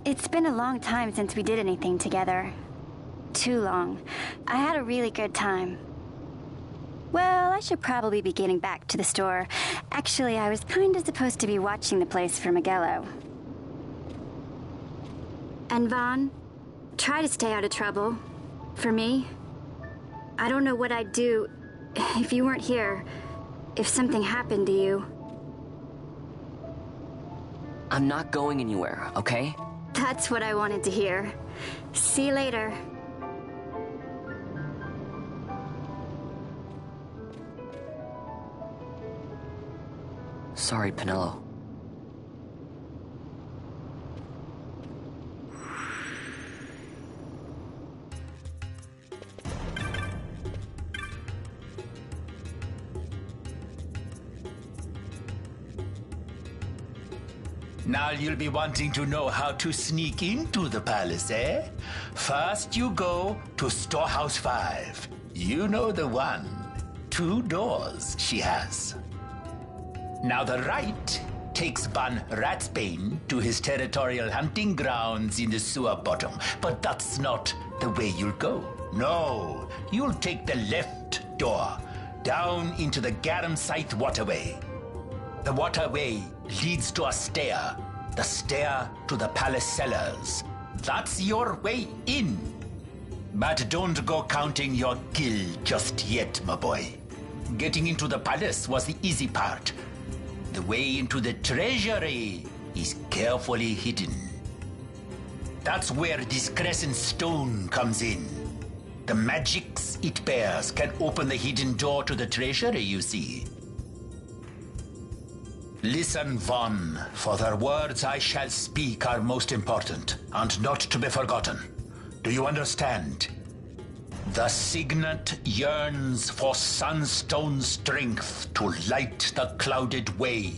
It's been a long time since we did anything together. Too long. I had a really good time. Well, I should probably be getting back to the store. Actually, I was kinda supposed to be watching the place for Miguelo. And Vaughn, try to stay out of trouble. For me. I don't know what I'd do if you weren't here. If something happened to you. I'm not going anywhere, okay? That's what I wanted to hear. See you later. Sorry, Penelo. Now you'll be wanting to know how to sneak into the palace, eh? First you go to Storehouse 5. You know the one. 2 doors she has. Now the right takes Ban Ratsbane to his territorial hunting grounds in the sewer bottom. But that's not the way you'll go. No, you'll take the left door, down into the Garum Scythe waterway. The waterway leads to a stair. The stair to the palace cellars. That's your way in. But don't go counting your gil just yet, my boy. Getting into the palace was the easy part. The way into the treasury is carefully hidden. That's where this crescent stone comes in. The magics it bears can open the hidden door to the treasury, you see. Listen, Vaughn, for the words I shall speak are most important, and not to be forgotten. Do you understand? The signet yearns for sunstone strength to light the clouded way.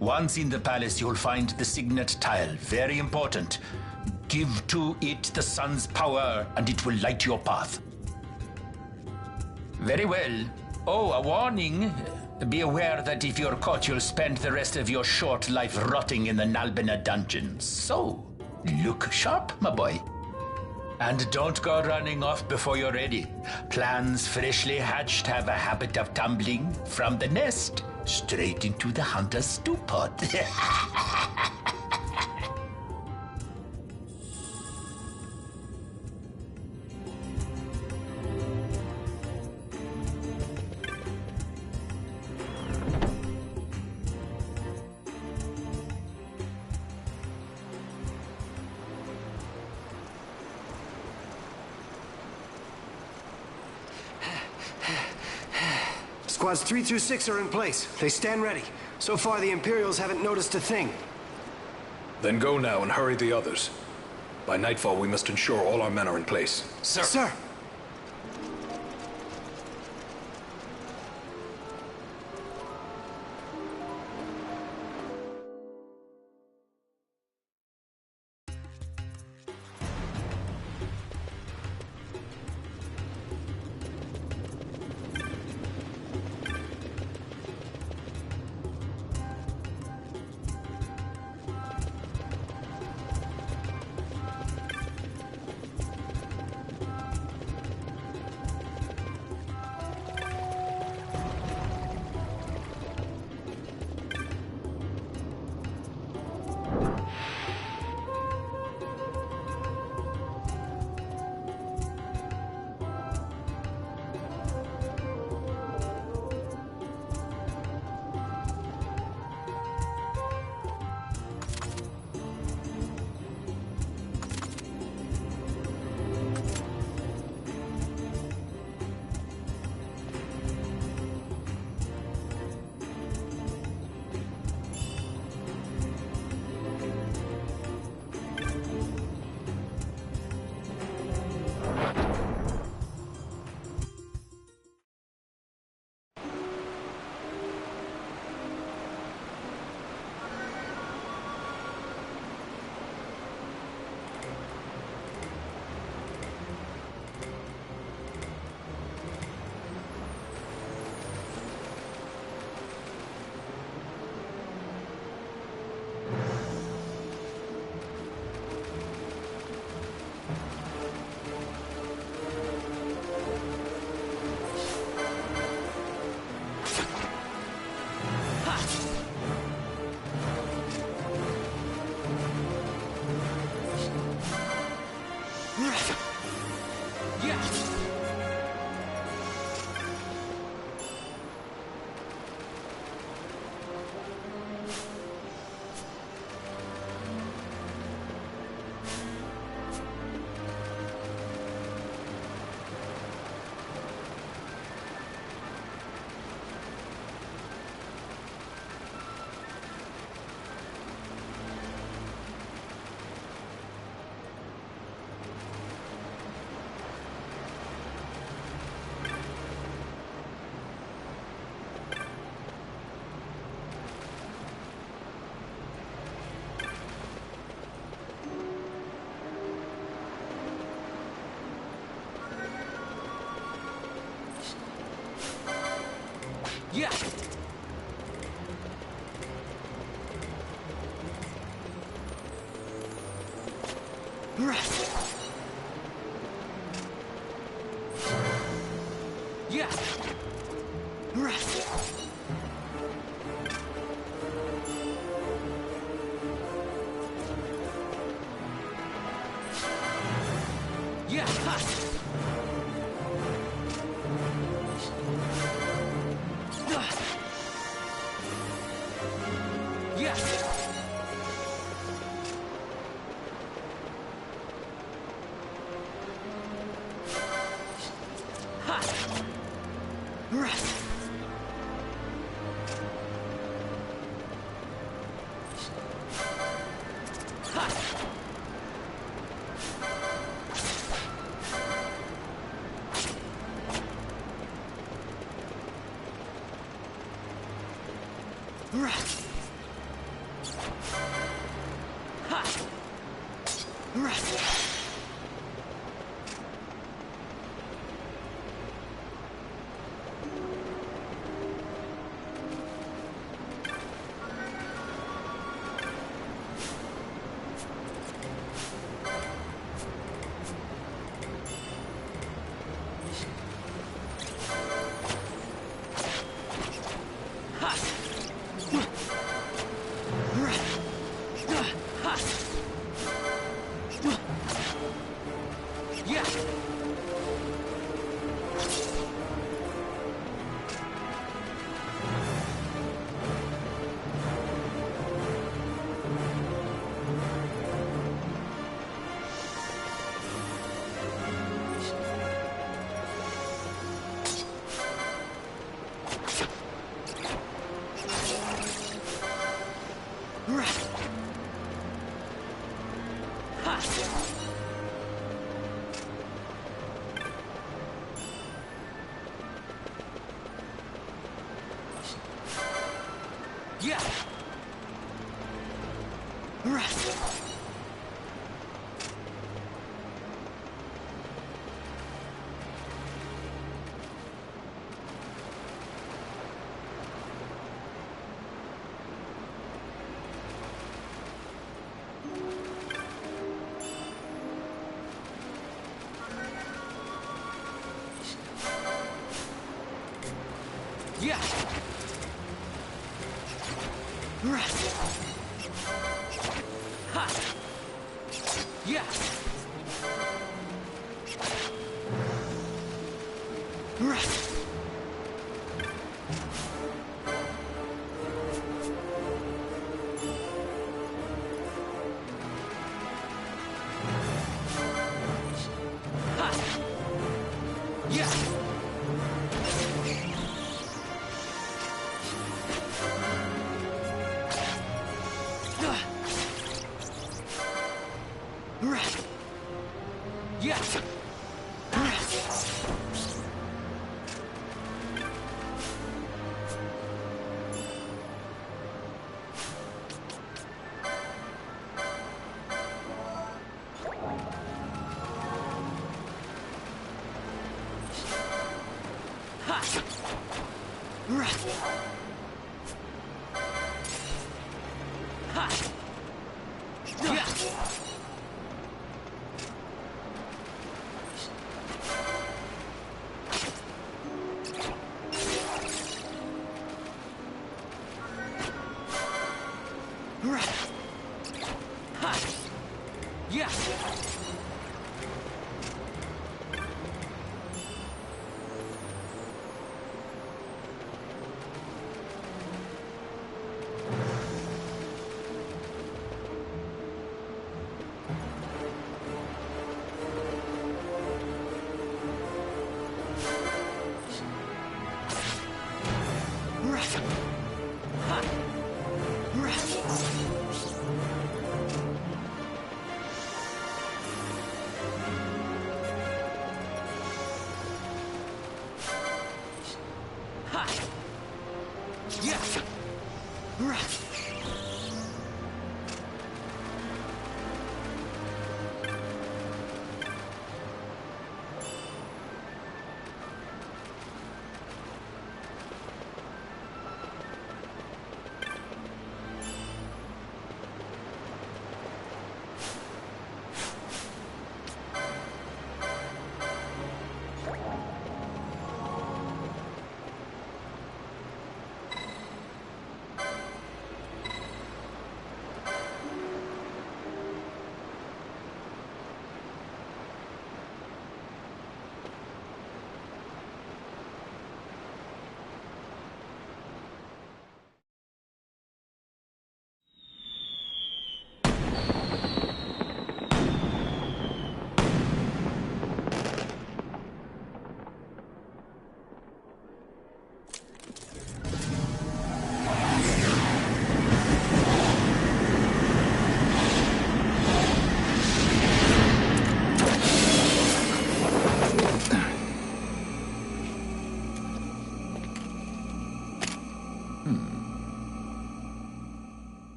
Once in the palace, you'll find the signet tile, very important. Give to it the sun's power, and it will light your path. Very well. Oh, a warning. Be aware that if you're caught, you'll spend the rest of your short life rotting in the Nalbina dungeons. So, look sharp, my boy. And don't go running off before you're ready. Plans freshly hatched have a habit of tumbling from the nest straight into the hunter's stew pot. Squads 3 through 6 are in place. They stand ready. So far, the Imperials haven't noticed a thing. Then go now and hurry the others. By nightfall, we must ensure all our men are in place. Sir! Sir! Yeah. Yeah. Ha. Yeah. Ha. Yeah. Yeah. Yeah. Ha. Yeah. Ha. Yeah. Yeah. Ha. Ha. Yeah. Ha. Yeah. Ha.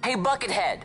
Hey, Buckethead!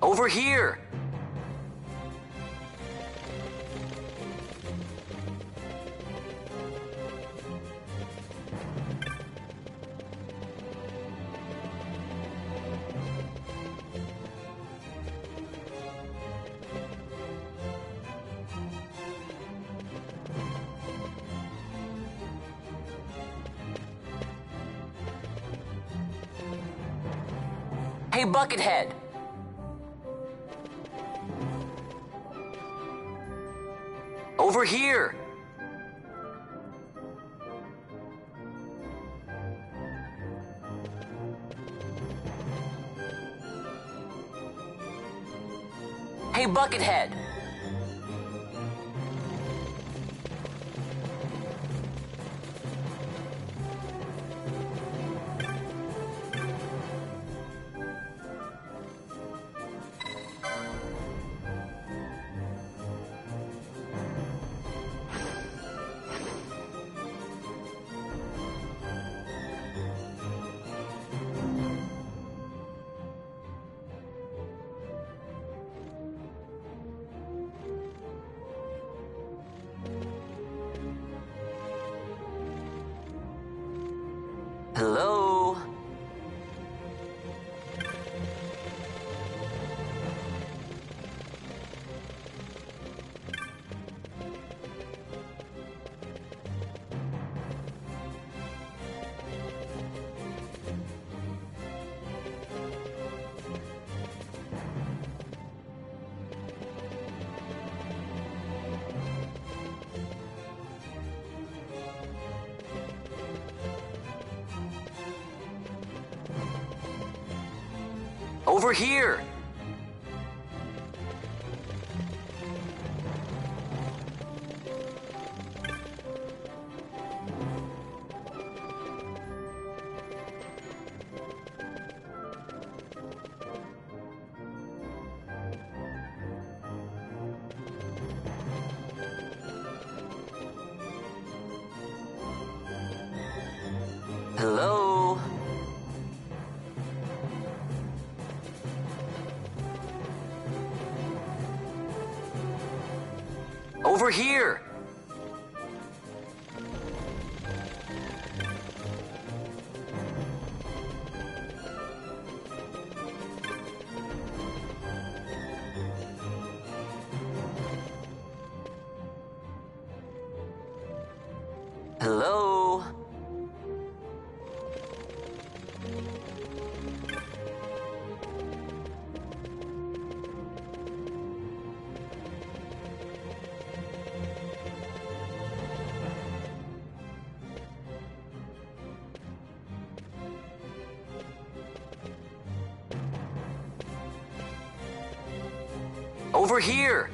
Over here! Hey, Buckethead! Over here! Hey, Buckethead! Hello? Over here! Hello? Over here! Hello? Over here!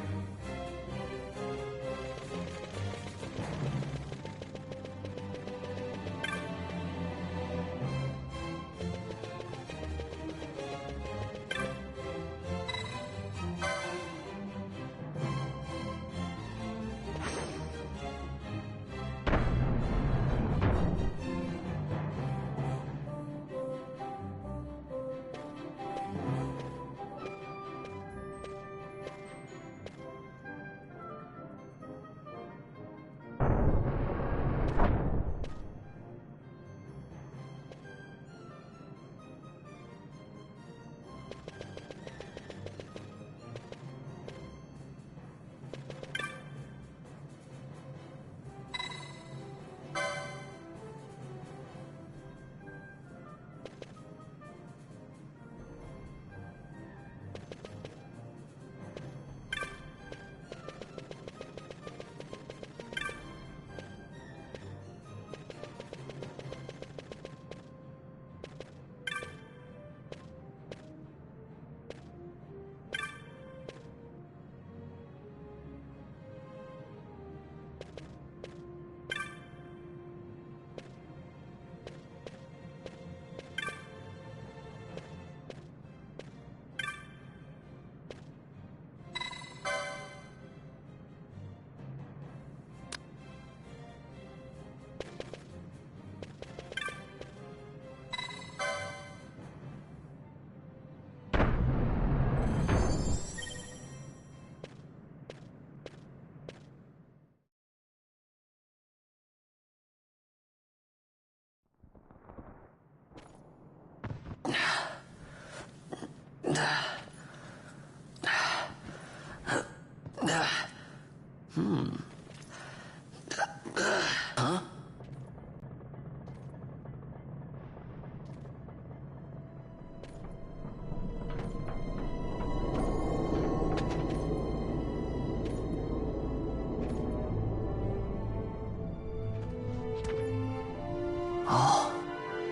Huh?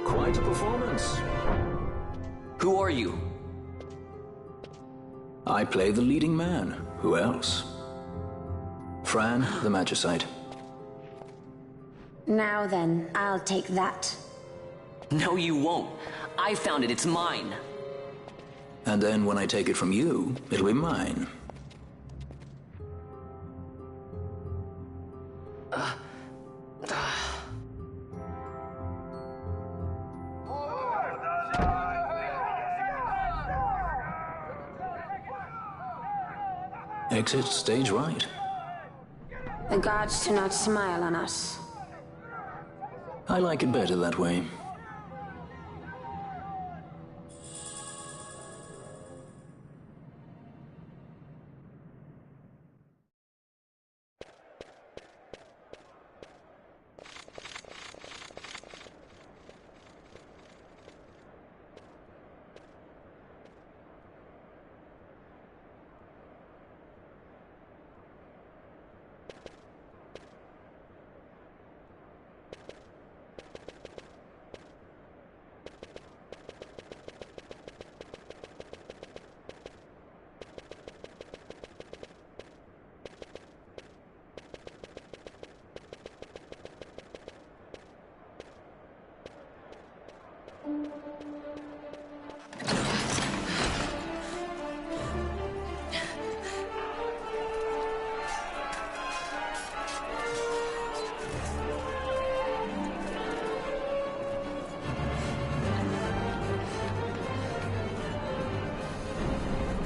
Quite a performance. Who are you? I play the leading man. Who else? Fran, the Magicite. Now then, I'll take that. No, you won't. I found it. It's mine. And then when I take it from you, it'll be mine. Exit stage right. The gods do not smile on us. I like it better that way.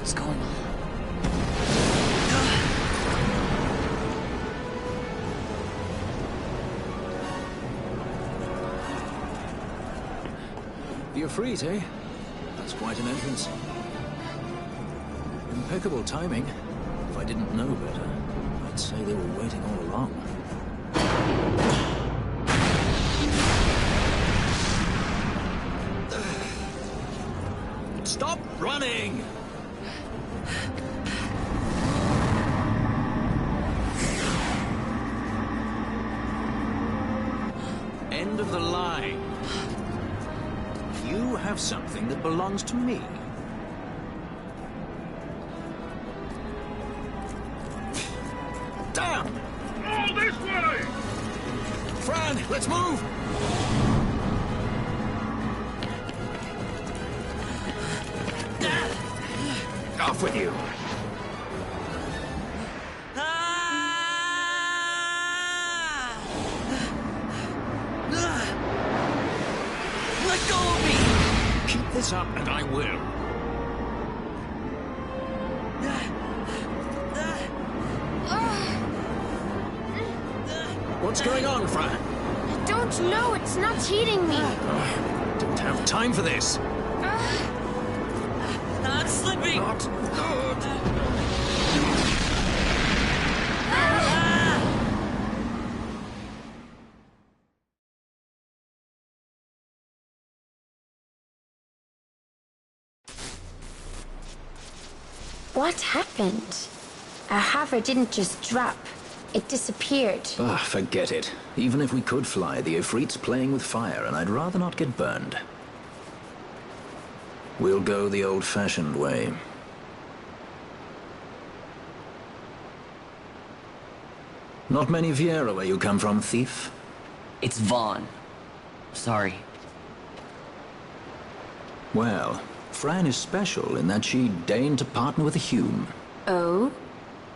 What's going on? The Ifrit, eh? That's quite an entrance. Impeccable timing. If I didn't know better, I'd say they were waiting all along. Stop running! End of the line. You have something that belongs to me. Damn! All this way! Fran, let's move! Off with you. Let go of me! Keep this up and I will. What's going on, Fran? I don't know. It's not heating me. Don't have time for this. Not slipping! Not good. What happened? Our hover didn't just drop. It disappeared. Ah, forget it. Even if we could fly, the Ifrit's playing with fire, and I'd rather not get burned. We'll go the old-fashioned way. Not many Viera where you come from, thief? It's Vaughn. Sorry. Well, Fran is special in that she deigned to partner with a Hume. Oh?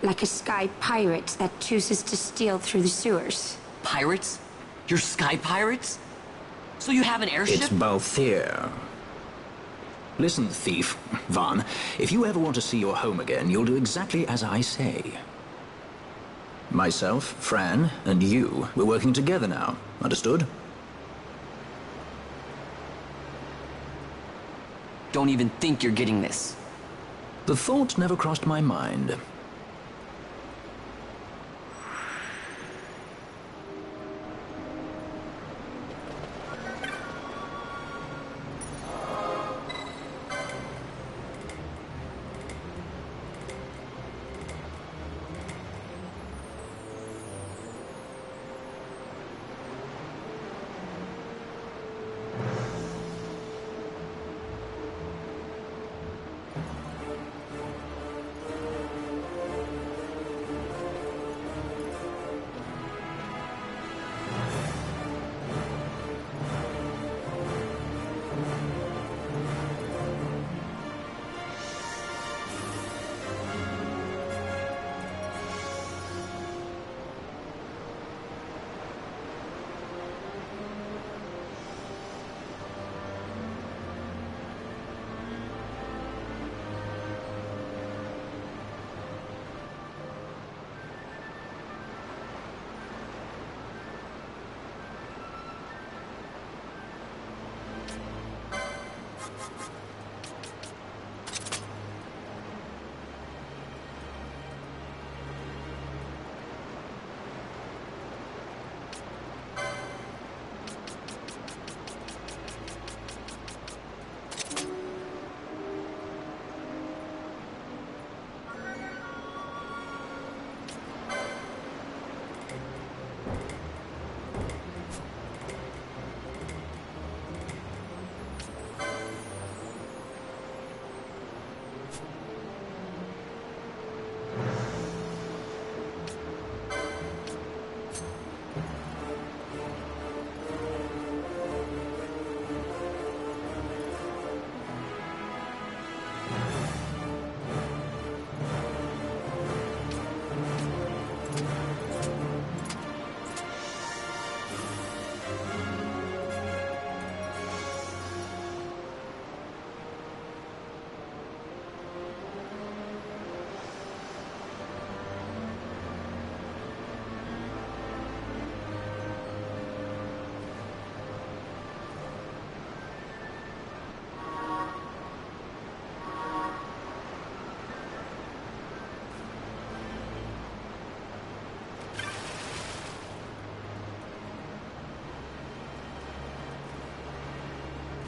Like a sky pirate that chooses to steal through the sewers. Pirates? You're sky pirates? So you have an airship? It's Balthier. Listen, thief, Vaughn, if you ever want to see your home again, you'll do exactly as I say. Myself, Fran, and you, we're working together now. Understood? Don't even think you're getting this. The thought never crossed my mind.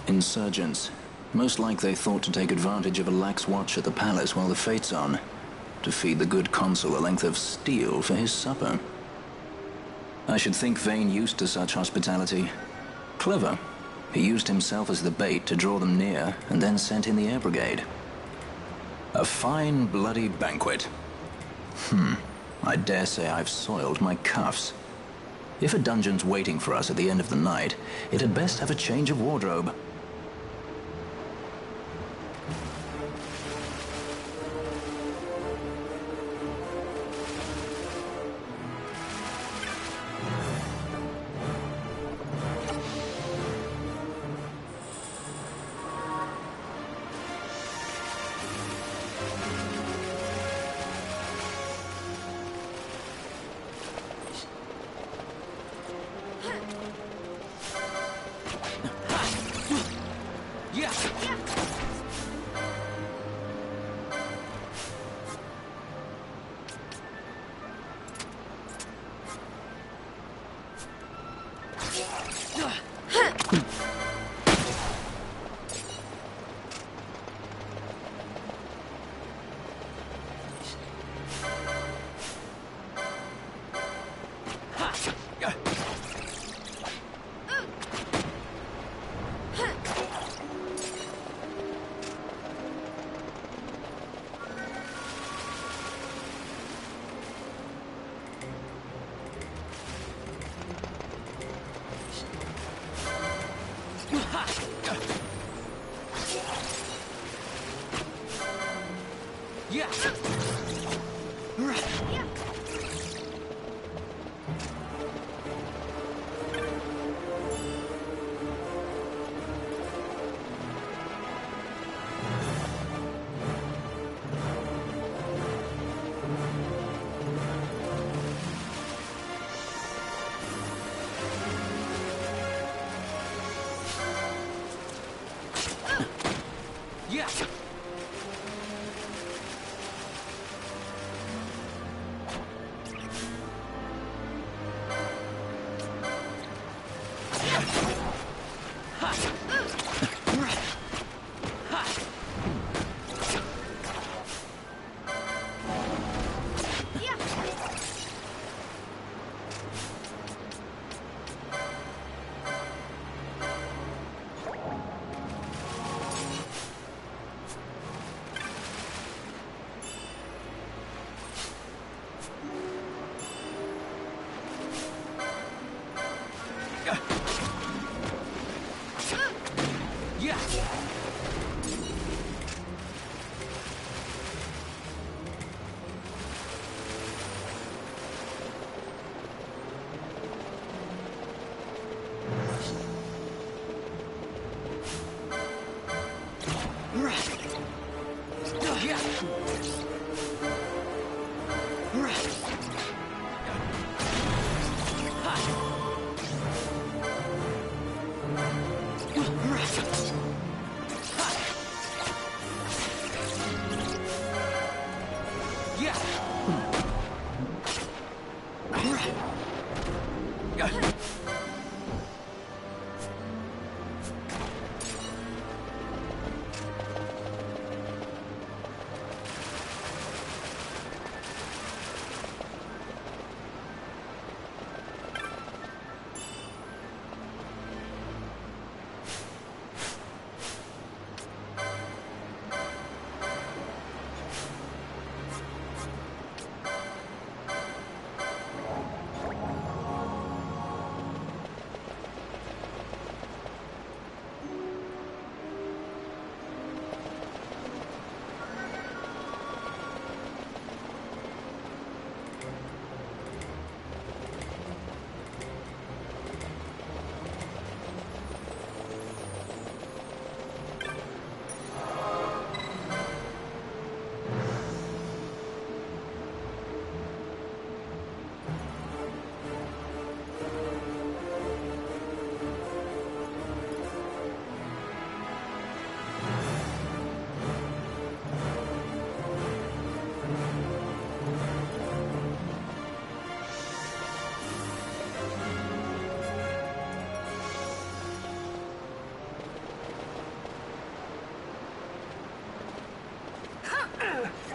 Insurgents. Most like they thought to take advantage of a lax watch at the palace while the fate's on, to feed the good consul a length of steel for his supper. I should think Vane used to such hospitality. Clever. He used himself as the bait to draw them near, and then sent in the air brigade. A fine, bloody banquet. I dare say I've soiled my cuffs. If a dungeon's waiting for us at the end of the night, it had best have a change of wardrobe.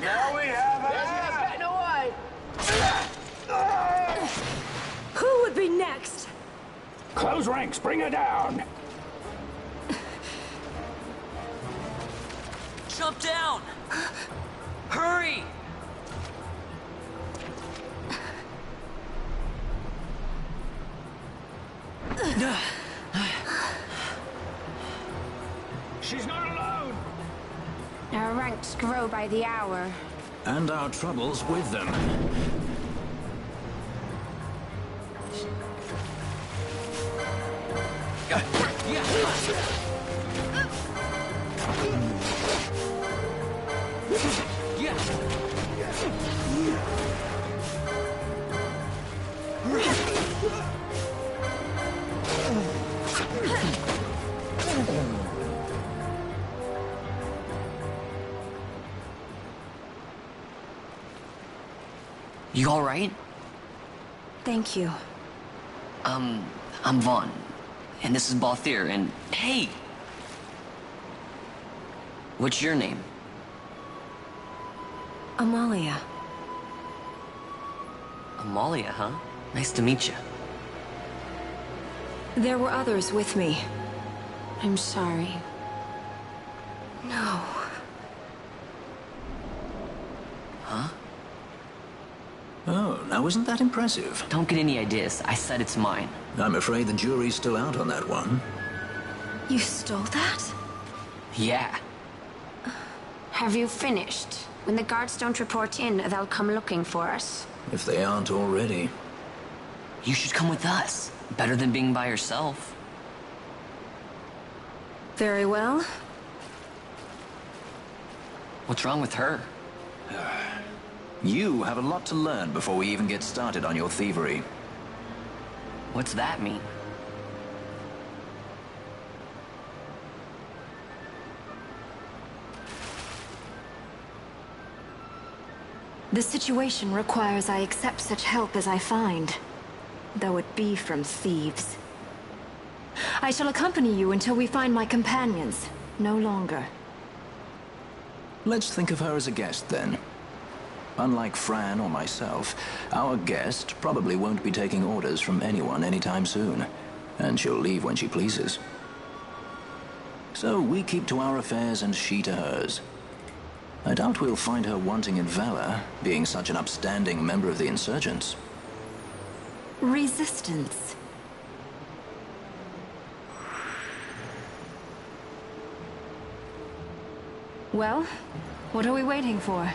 Now we have it! Getting away! Who would be next? Close ranks, bring her down! Jump down! Hurry! She's not alone! Our ranks grow by the hour. And our troubles with them. You alright? Thank you. I'm Vaughn. And this is Balthier, and hey! What's your name? Amalia. Amalia, huh? Nice to meet you. There were others with me. I'm sorry. No. Huh? Oh, now isn't that impressive? Don't get any ideas. I said it's mine. I'm afraid the jury's still out on that one. You stole that? Yeah. Have you finished? When the guards don't report in, they'll come looking for us. If they aren't already. You should come with us. Better than being by yourself. Very well. What's wrong with her? You have a lot to learn before we even get started on your thievery. What's that mean? The situation requires I accept such help as I find, though it be from thieves. I shall accompany you until we find my companions, no longer. Let's think of her as a guest, then. Unlike Fran or myself, our guest probably won't be taking orders from anyone anytime soon, and she'll leave when she pleases. So we keep to our affairs and she to hers. I doubt we'll find her wanting in valor, being such an upstanding member of the insurgents. Resistance. Well, what are we waiting for?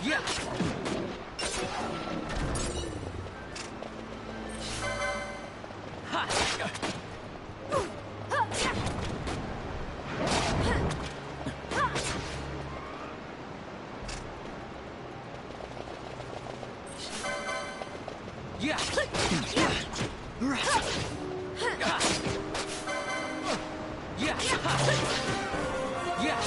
Yeah. Ha. Yeah. Yeah. Yeah.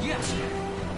Yes.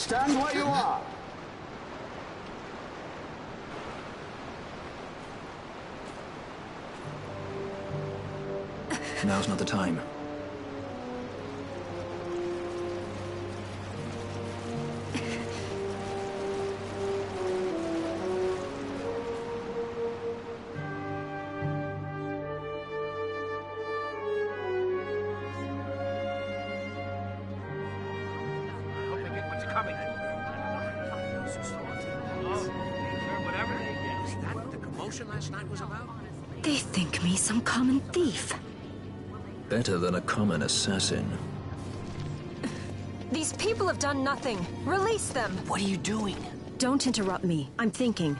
Stand where you are. Now's not the time. They think me some common thief. Better than a common assassin. These people have done nothing. Release them. What are you doing? Don't interrupt me. I'm thinking.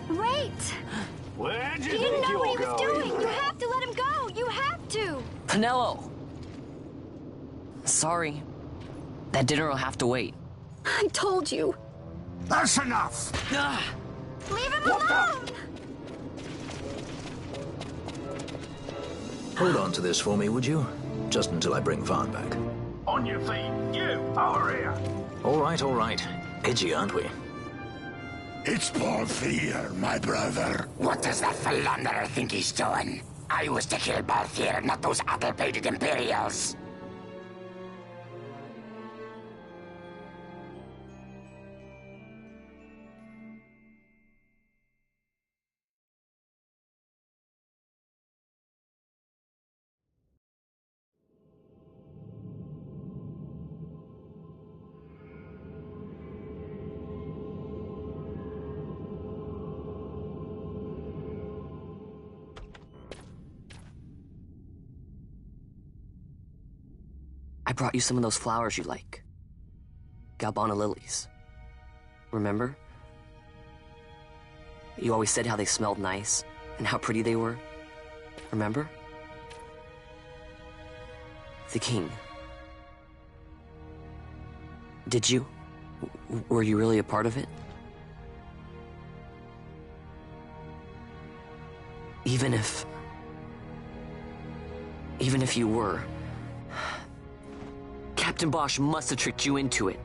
Wait! Where do He you didn't think know what he you're was going? doing! You have to let him go! You have to! Penelo! Sorry. That dinner will have to wait. I told you. That's enough! Ah! Leave him alone! Hold on to this for me, would you? Just until I bring Vaughn back. On your feet, you, over here. All right. Edgy, aren't we? It's Balthier, my brother. What does that philanderer think he's doing? I was to kill Balthier, not those addle-pated Imperials. I brought you some of those flowers you like. Galbana lilies. Remember? You always said how they smelled nice and how pretty they were. Remember? The king. Did you? Were you really a part of it? Even if you were, Captain Bosch must have tricked you into it.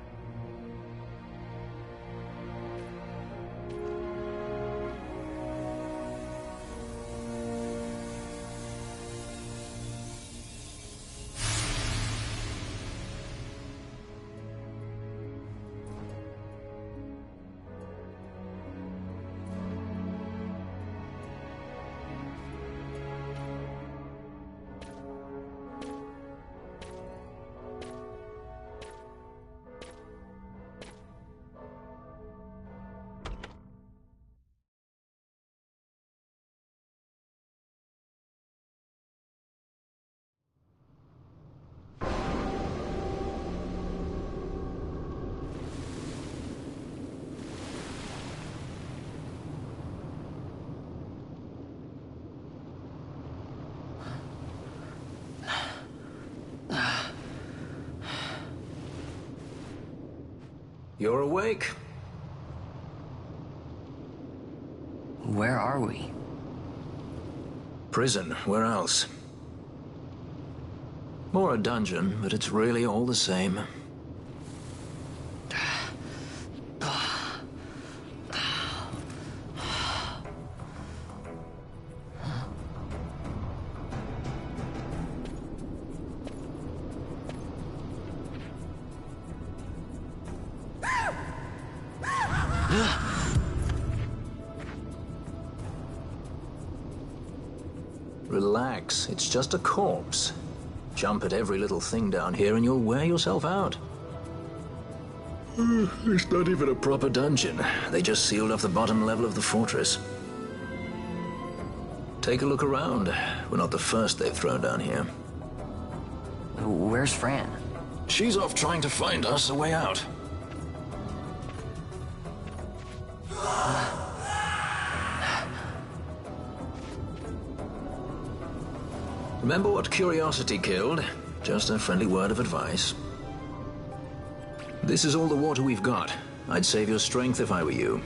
You're awake? Where are we? Prison. Where else? Or a dungeon, but it's really all the same. Relax, it's just a corpse. Jump at every little thing down here and you'll wear yourself out. It's not even a proper dungeon. They just sealed off the bottom level of the fortress. Take a look around. We're not the first they've thrown down here. Where's Fran? She's off trying to find us a way out. Remember what curiosity killed? Just a friendly word of advice. This is all the water we've got. I'd save your strength if I were you.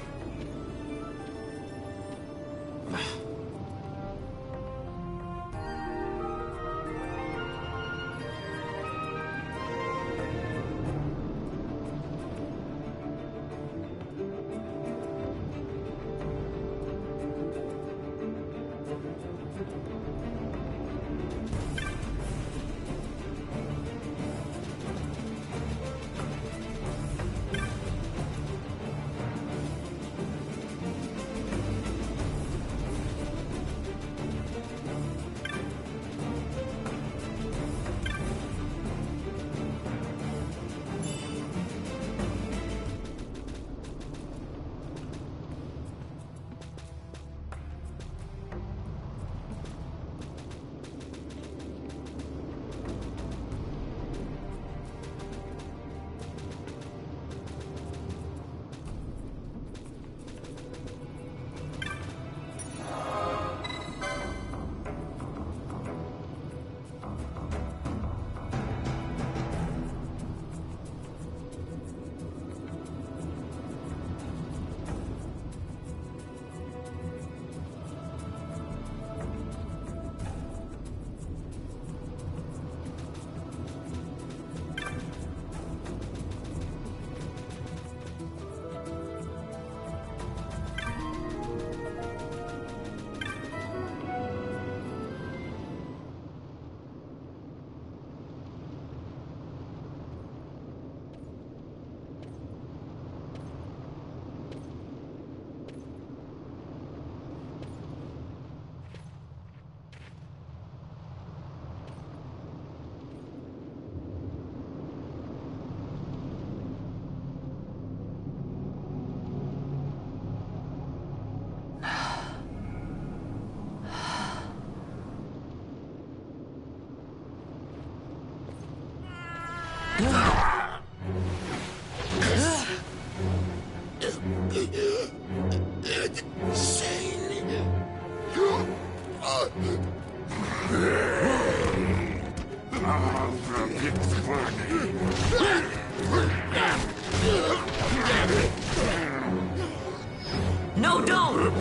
No, don't!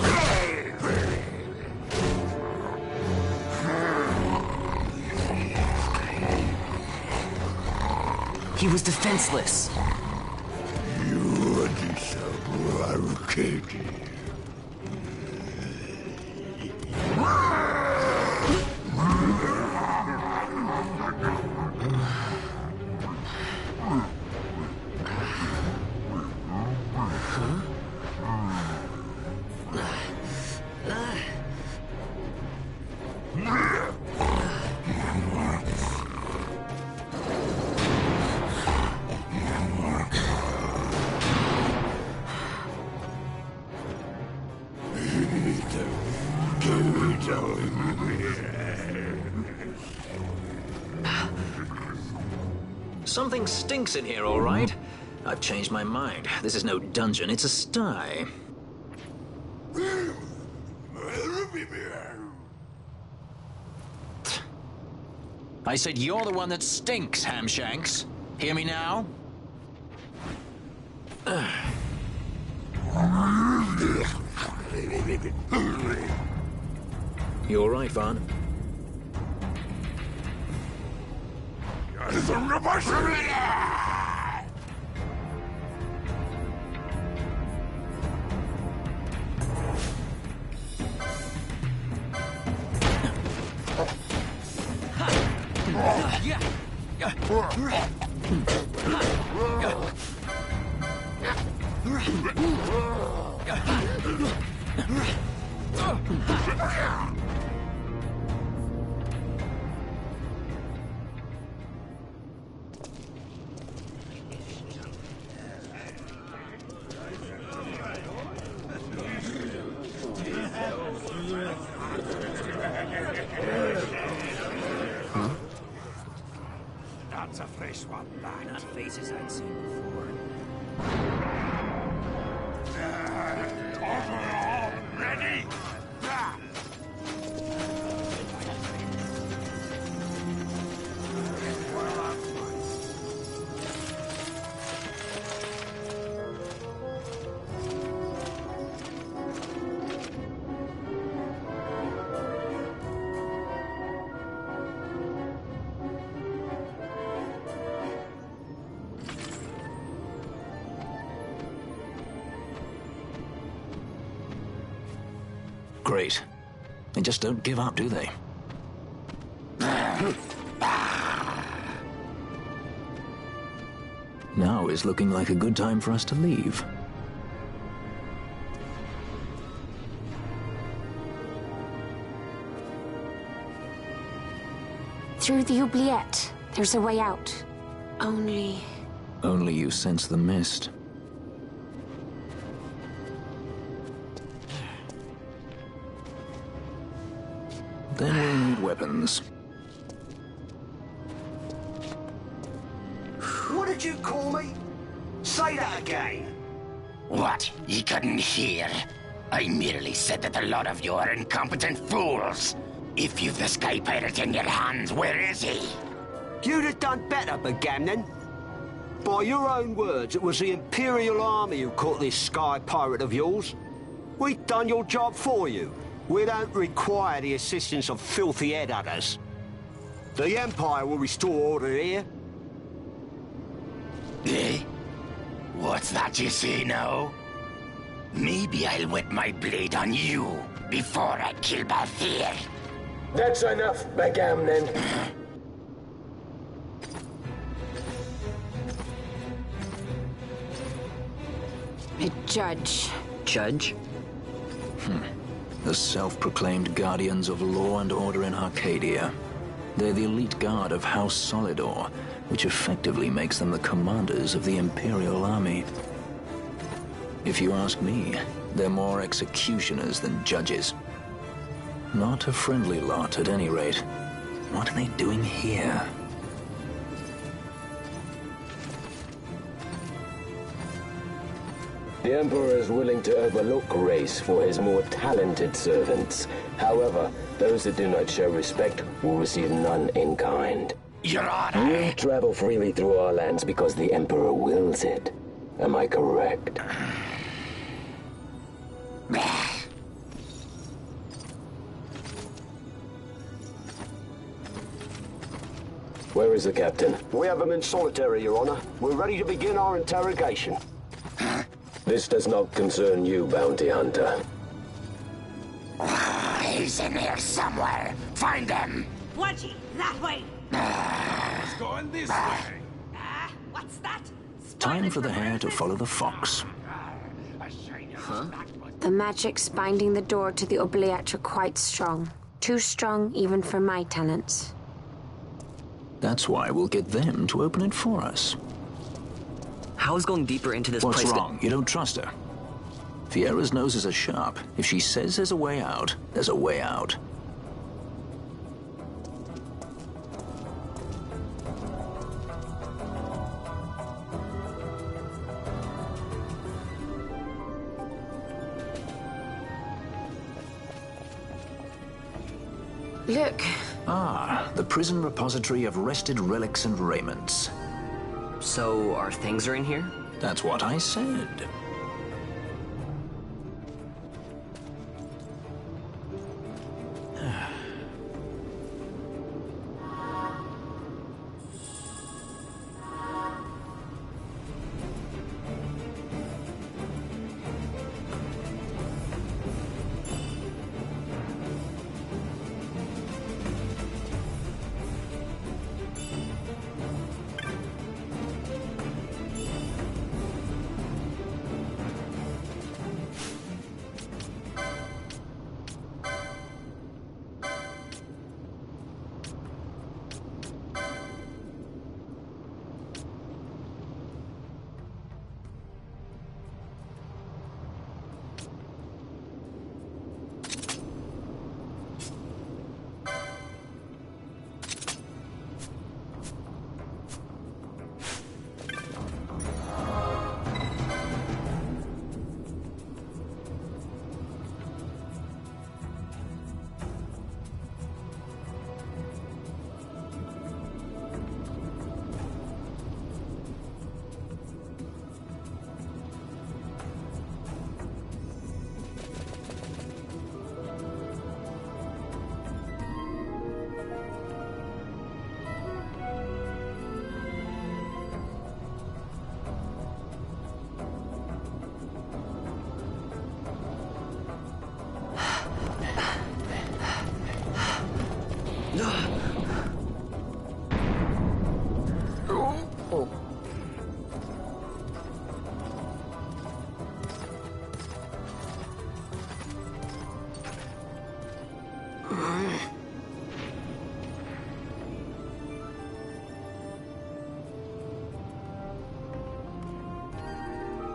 He was defenseless. You disagree. Something stinks in here, all right? I've changed my mind. This is no dungeon, it's a sty. I said you're the one that stinks, Hamshanks. Hear me now? You all right, Vaughn? That's a fresh one, lad. Not faces I'd seen before. Ready? Great. They just don't give up, do they? Now is looking like a good time for us to leave. Through the oubliette. There's a way out. Only you sense the mist. Then we'll need weapons. What did you call me? Say that again. What? You couldn't hear? I merely said that a lot of you are incompetent fools. If you've the Sky Pirate in your hands, where is he? You'd have done better, Bagamnon. By your own words, it was the Imperial Army who caught this Sky Pirate of yours. We've done your job for you. We don't require the assistance of filthy headhunters. The Empire will restore order here. Eh? What's that you say now? Maybe I'll wet my blade on you before I kill Balthier. That's enough, Bagamnon. a judge. Judge? The self-proclaimed guardians of law and order in Arcadia. They're the elite guard of House Solidor, which effectively makes them the commanders of the Imperial Army. If you ask me, they're more executioners than judges. Not a friendly lot, at any rate. What are they doing here? The Emperor is willing to overlook race for his more talented servants. However, those that do not show respect will receive none in kind. Your Honor. You travel freely through our lands because the Emperor wills it. Am I correct? Where is the captain? We have him in solitary, Your Honor. We're ready to begin our interrogation. This does not concern you, bounty hunter. He's in here somewhere. Find him. Wedgie, that way. It's going this way. What's that? Time for the hare to follow the fox. Huh? The magics binding the door to the oubliette are quite strong. Too strong even for my talents. That's why we'll get them to open it for us. How is going deeper into this What's place? wrong? You don't trust her? Fiera's noses are sharp. If she says there's a way out, there's a way out. Look. Ah, the prison repository of wrested relics and raiments. So, our things are in here? That's what I said.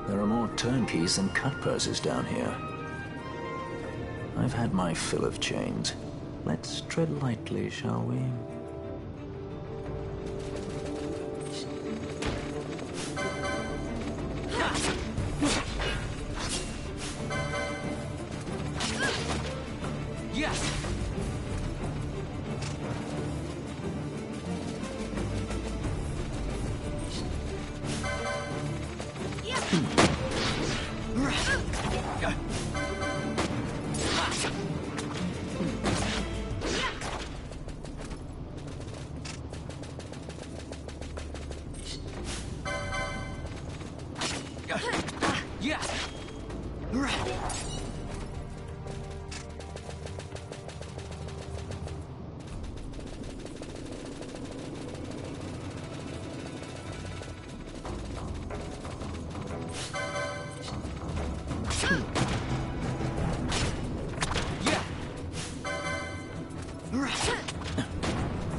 There are more turnkeys than cut purses down here. I've had my fill of chains. Let's tread lightly, shall we? Yes! Yes!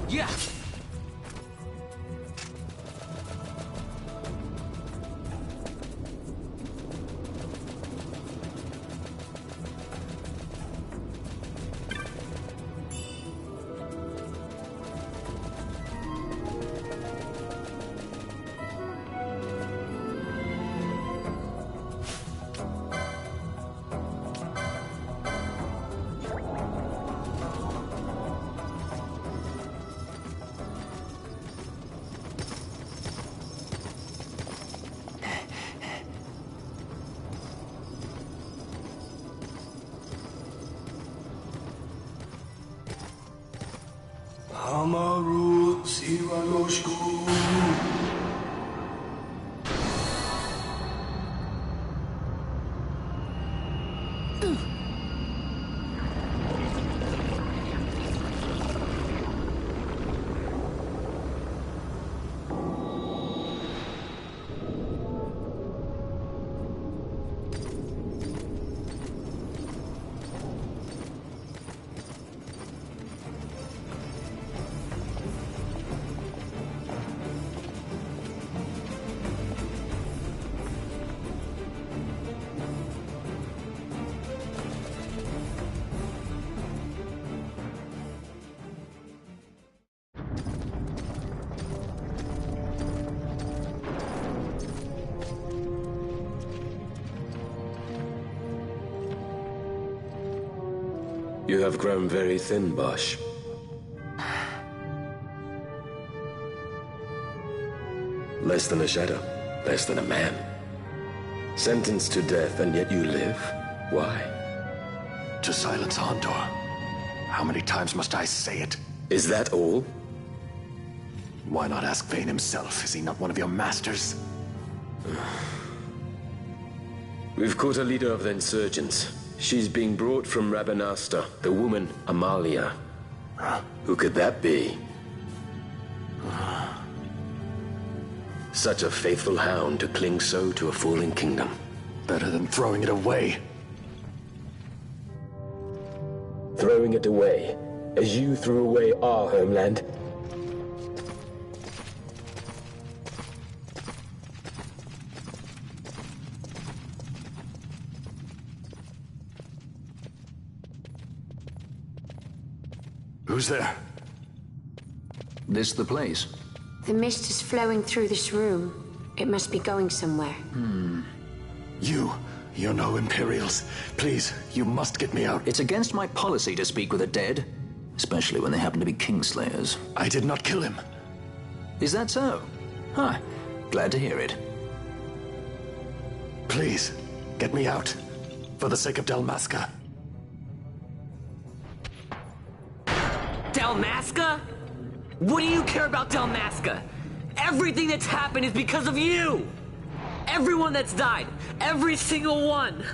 Yeah! Amaru Siranoshku. You have grown very thin, Bosch. Less than a shadow, less than a man. Sentenced to death, and yet you live? Why? To silence Hondor. How many times must I say it? Is that all? Why not ask Vane himself? Is he not one of your masters? We've caught a leader of the insurgents. She's being brought from Rabanasta, the woman, Amalia. Who could that be? Such a faithful hound to cling so to a falling kingdom. Better than throwing it away. Throwing it away, as you threw away our homeland? Who's there? This the place? The mist is flowing through this room. It must be going somewhere. You're no Imperials. Please, you must get me out. It's against my policy to speak with the dead, especially when they happen to be Kingslayers. I did not kill him. Is that so? Huh. Glad to hear it. Please, get me out. For the sake of Dalmasca. Dalmasca? What do you care about Dalmasca? Everything that's happened is because of you! Everyone that's died, every single one!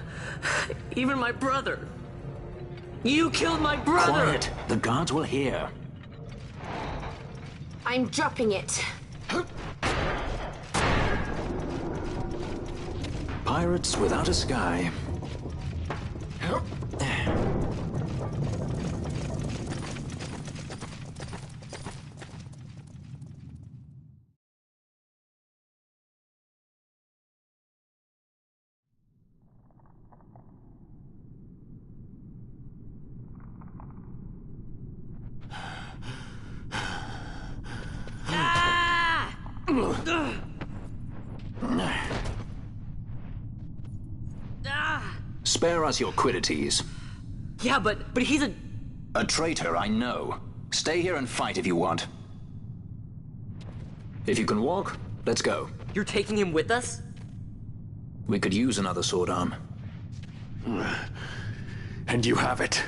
Even my brother. You killed my brother! Quiet! The guards will hear. I'm dropping it. Pirates without a sky. Spare us your quiddities. Yeah, but he's A traitor, I know. Stay here and fight if you want. If you can walk, let's go. You're taking him with us? We could use another sword arm. And you have it.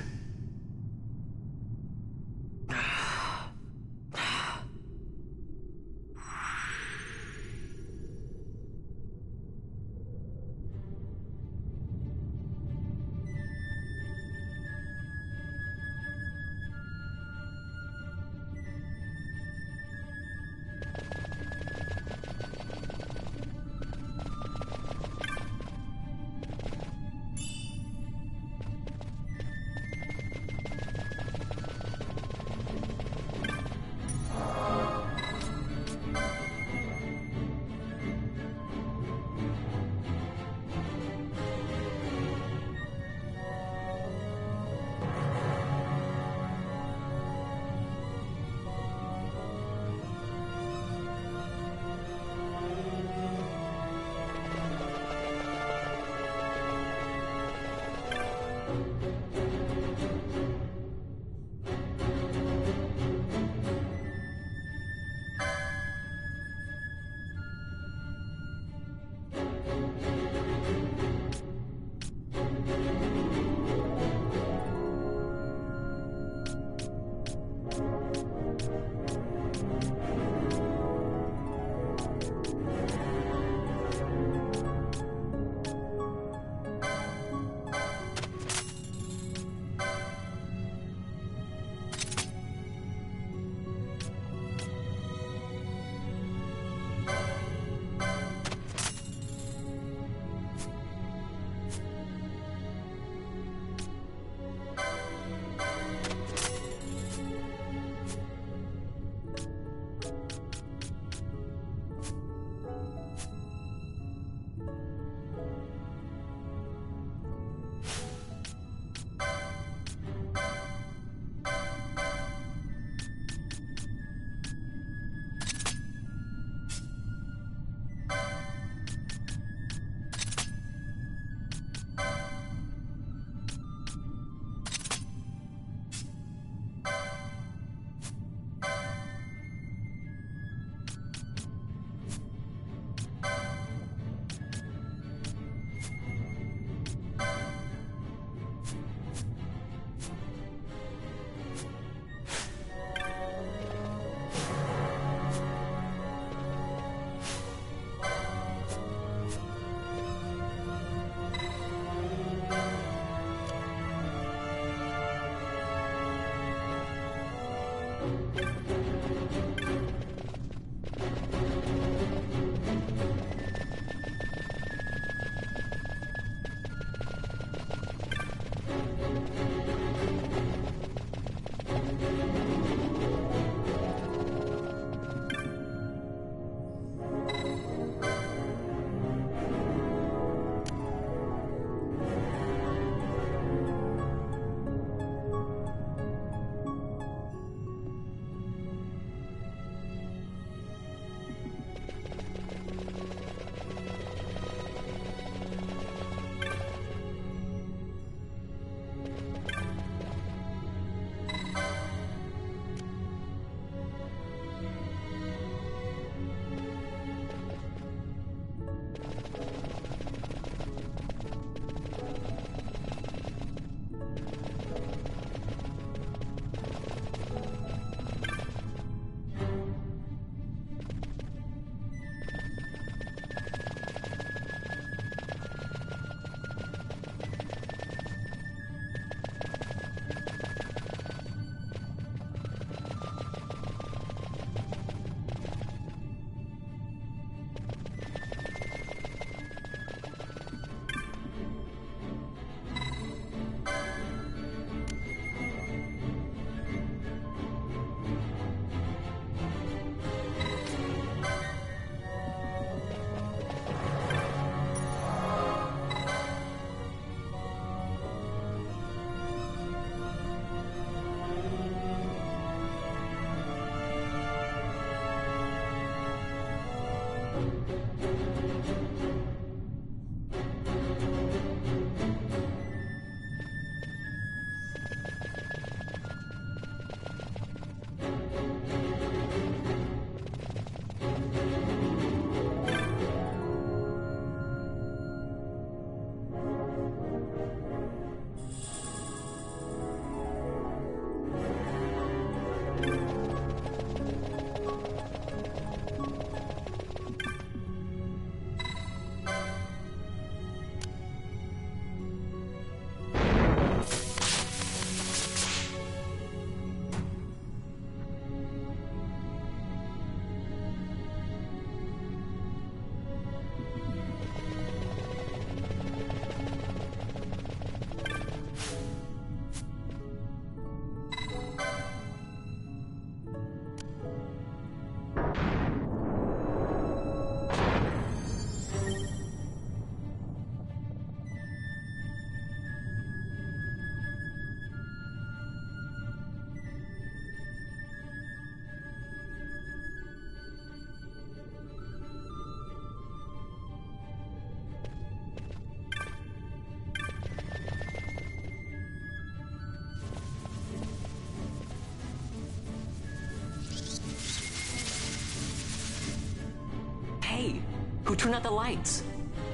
Hey, who turned out the lights?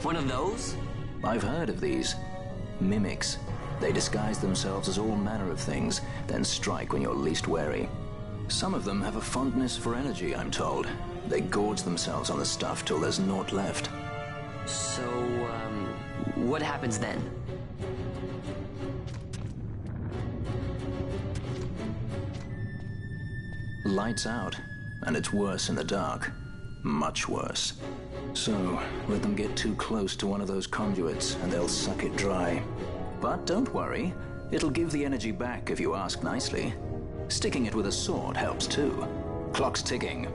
One of those? I've heard of these. Mimics. They disguise themselves as all manner of things, then strike when you're least wary. Some of them have a fondness for energy, I'm told. They gorge themselves on the stuff till there's naught left. So, what happens then? Lights out, and it's worse in the dark. Much worse. So, let them get too close to one of those conduits, and they'll suck it dry. But don't worry, it'll give the energy back if you ask nicely. Sticking it with a sword helps too. Clock's ticking.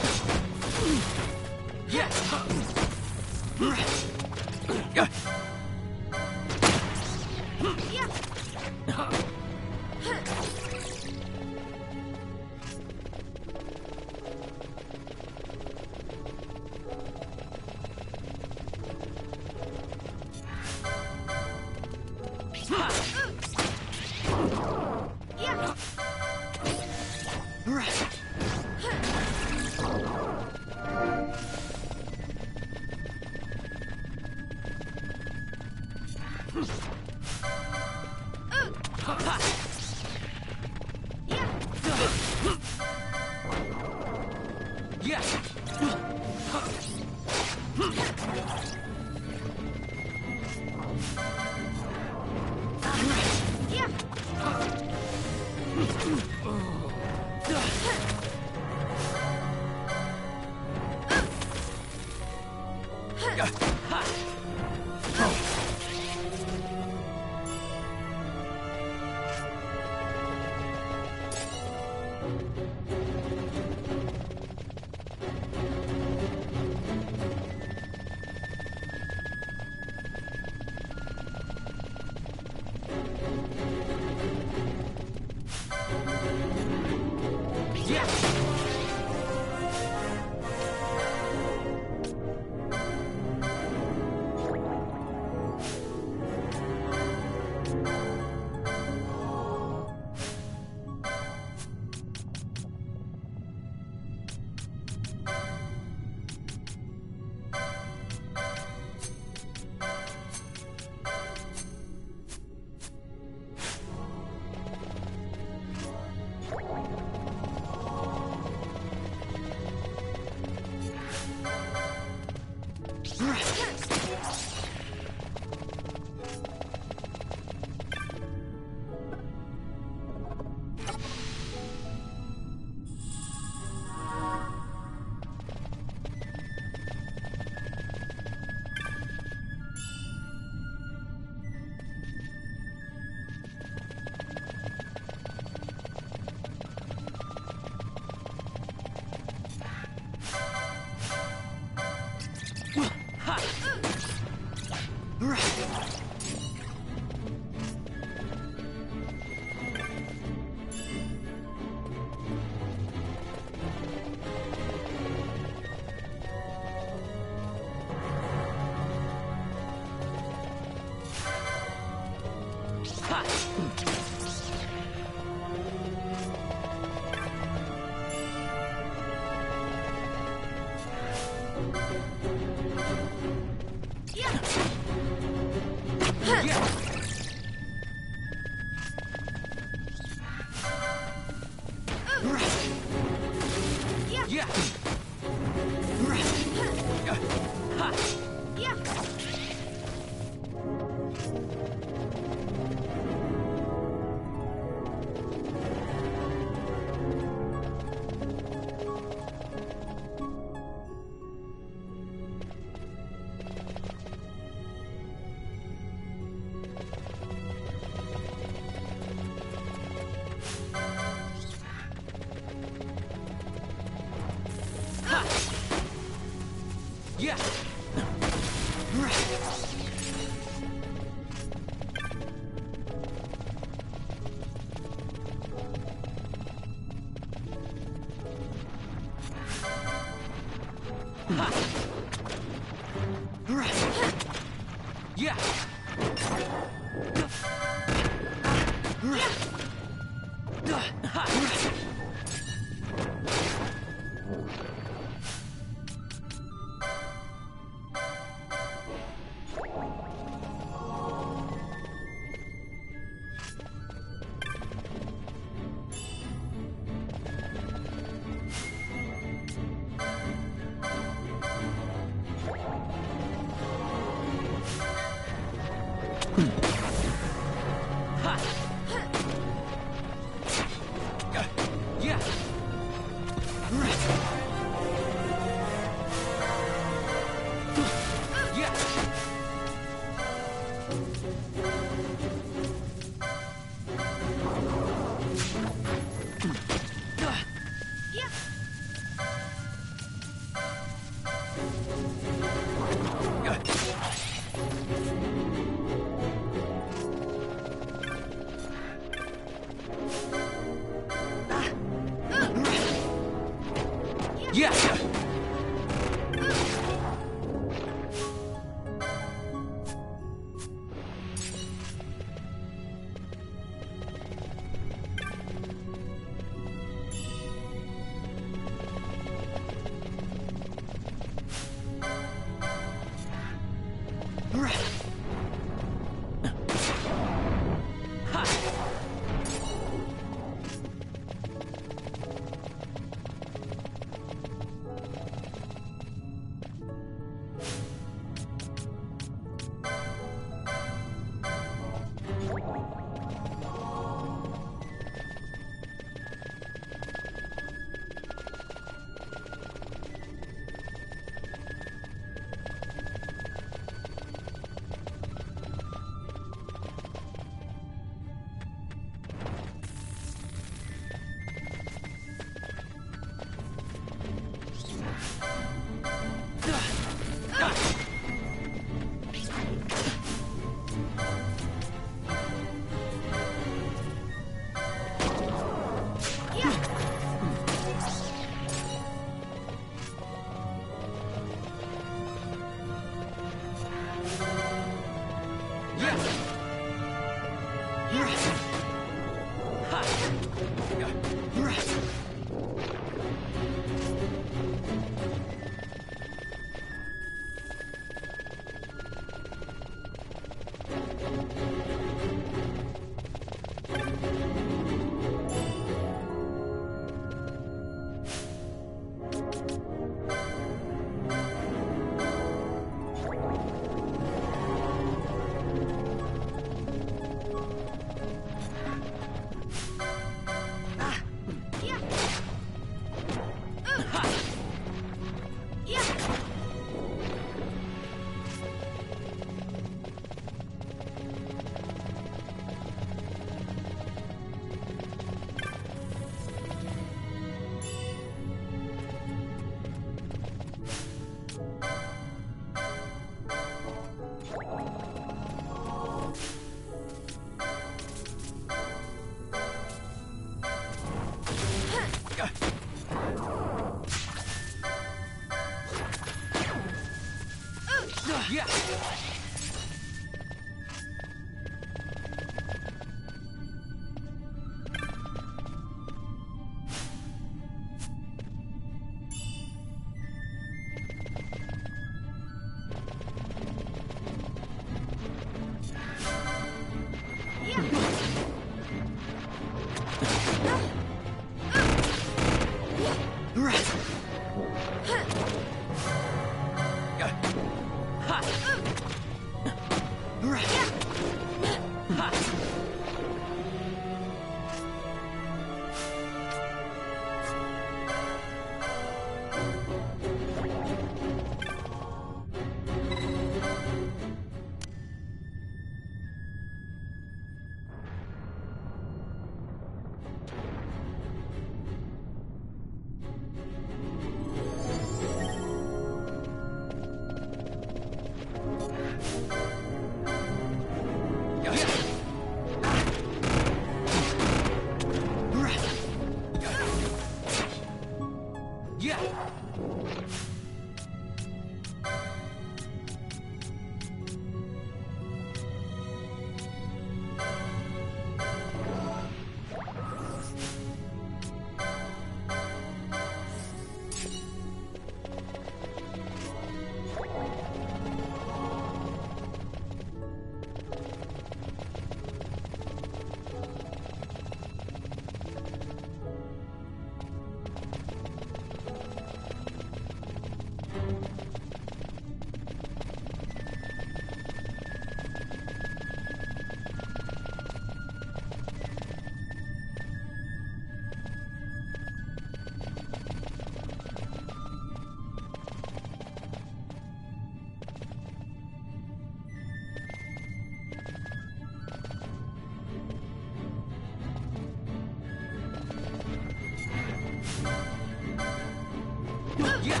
Yeah.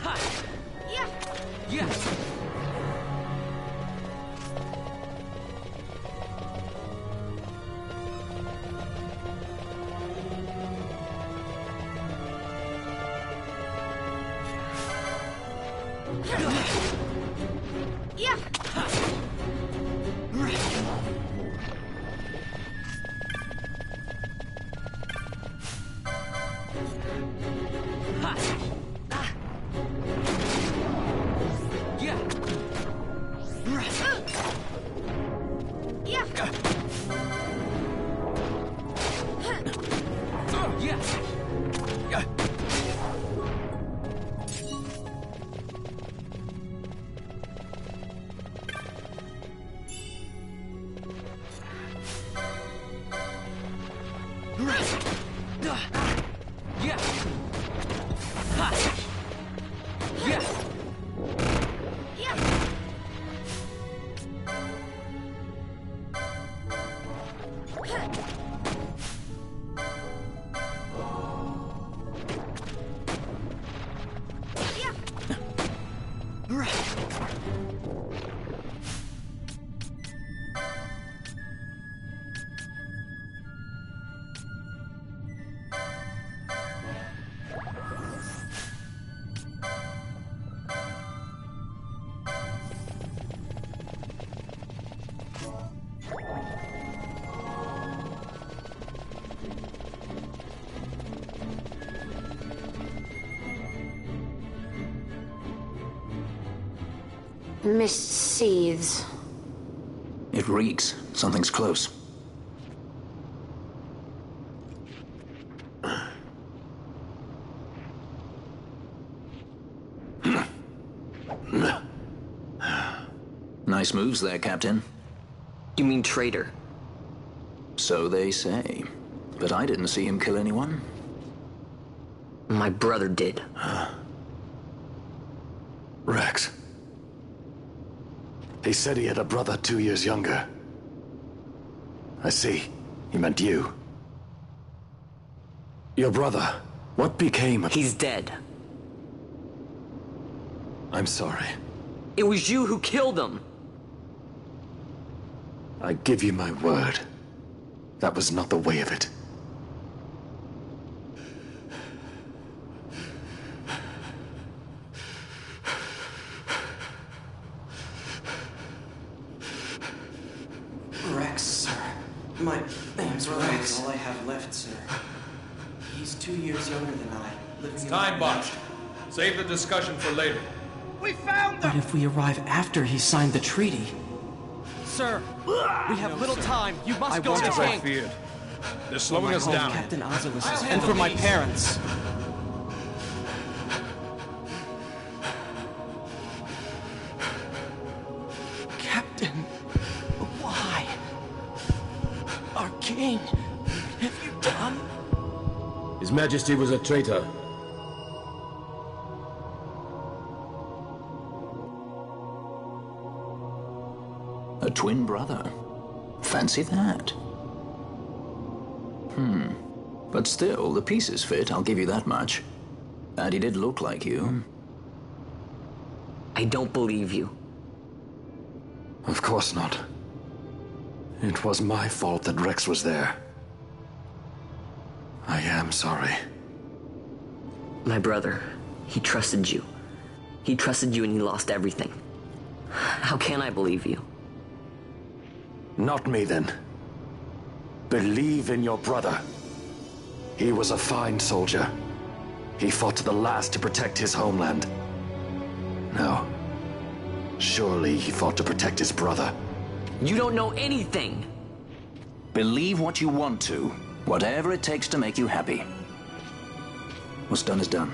Ha. Yeah. Yeah. Yeah. Mist seethes. It reeks. Something's close. Nice moves there, Captain. You mean traitor? So they say. But I didn't see him kill anyone. My brother did. Rex. He said he had a brother 2 years younger. I see. He meant you. Your brother. What became of... He's dead. I'm sorry. It was you who killed him. I give you my word. That was not the way of it. Rex, sir. My name's Rex. All I have left, sir. He's 2 years younger than I. It's time botched. Save the discussion for later. We found them! But if we arrive after he signed the treaty... Sir, we have little time. You must go to the As I tank. feared. They're slowing us down. Captain Ozilis and for my parents. Captain, why? Our king, have you done? His Majesty was a traitor. A twin brother. Fancy that. But still, the pieces fit, I'll give you that much. And he did look like you. I don't believe you. Of course not. It was my fault that Rex was there. I am sorry. My brother, he trusted you. He trusted you and he lost everything. How can I believe you? Not me, then. Believe in your brother. He was a fine soldier. He fought to the last to protect his homeland. No. Surely he fought to protect his brother. You don't know anything! Believe what you want to. Whatever it takes to make you happy. What's done is done.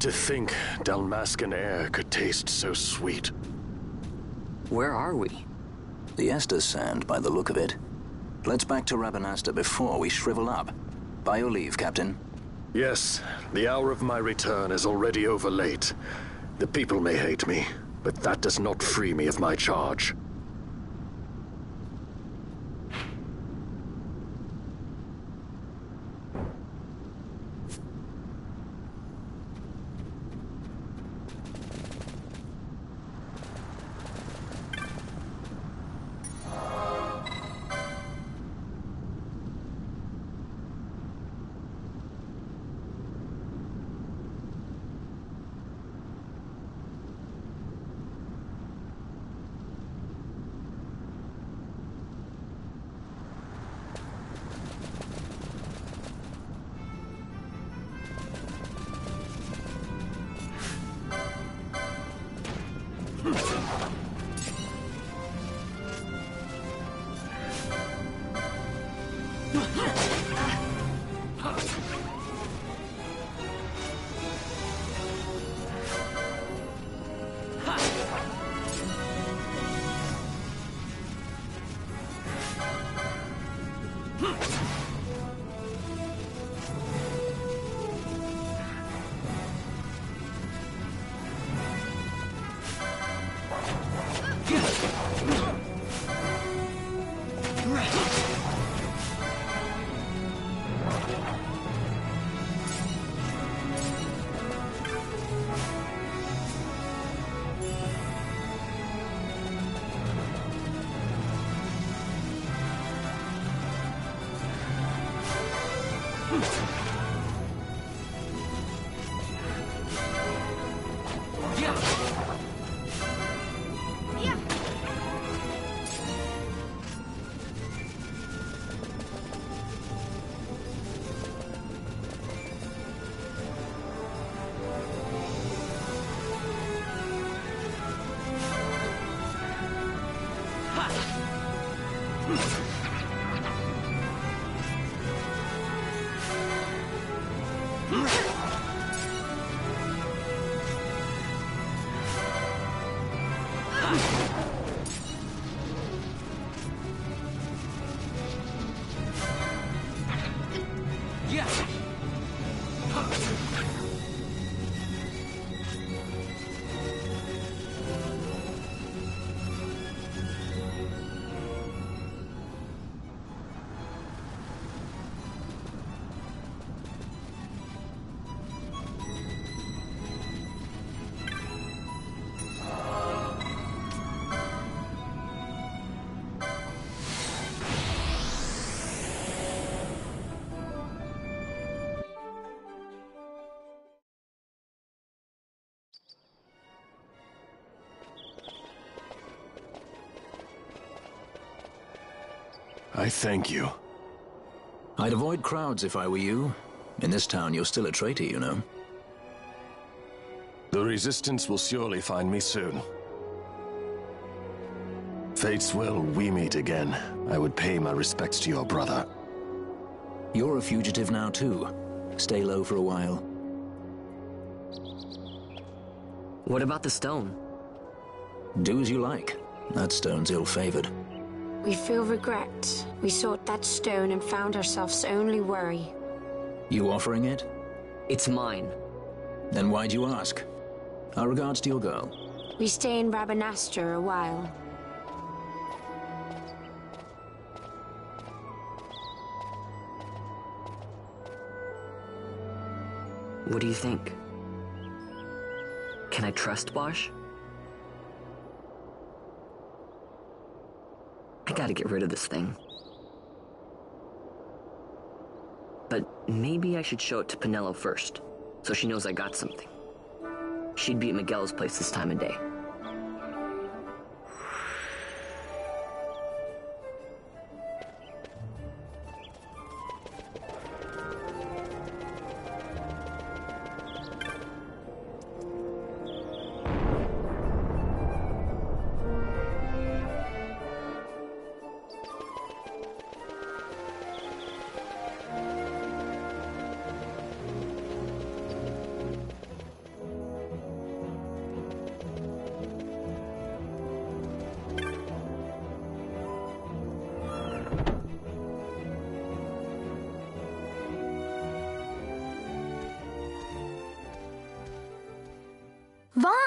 To think Dalmascan air could taste so sweet. Where are we? The Estes Sand, by the look of it. Let's back to Rabanasta before we shrivel up. By your leave, Captain. Yes, the hour of my return is already over late. The people may hate me, but that does not free me of my charge. I thank you. I'd avoid crowds if I were you. In this town, you're still a traitor, you know. The Resistance will surely find me soon. Fate's will, we meet again. I would pay my respects to your brother. You're a fugitive now, too. Stay low for a while. What about the stone? Do as you like. That stone's ill-favored. We feel regret. We sought that stone and found ourselves only worry. You offering it? It's mine. Then why'd you ask? Our regards to your girl. We stay in Rabanasta a while. What do you think? Can I trust Bosch? I gotta get rid of this thing. But maybe I should show it to Penelo first, so she knows I got something. She'd be at Miguel's place this time of day.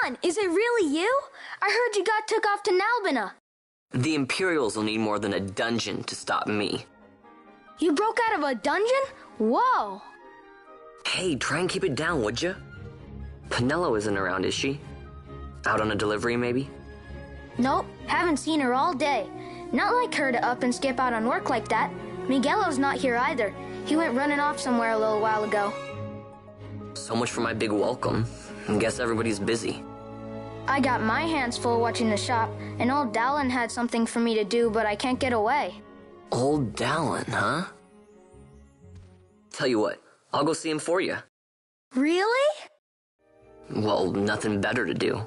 on? Is it really you? I heard you got took off to Nalbina. The Imperials will need more than a dungeon to stop me. You broke out of a dungeon? Whoa! Hey, try and keep it down, would you? Penelo isn't around, is she? Out on a delivery, maybe? Nope, haven't seen her all day. Not like her to up and skip out on work like that. Miguelo's not here either. He went running off somewhere a little while ago. So much for my big welcome. I guess everybody's busy. I got my hands full watching the shop, and old Dallin had something for me to do, but I can't get away. Old Dallin, huh? Tell you what, I'll go see him for you. Really? Well, nothing better to do.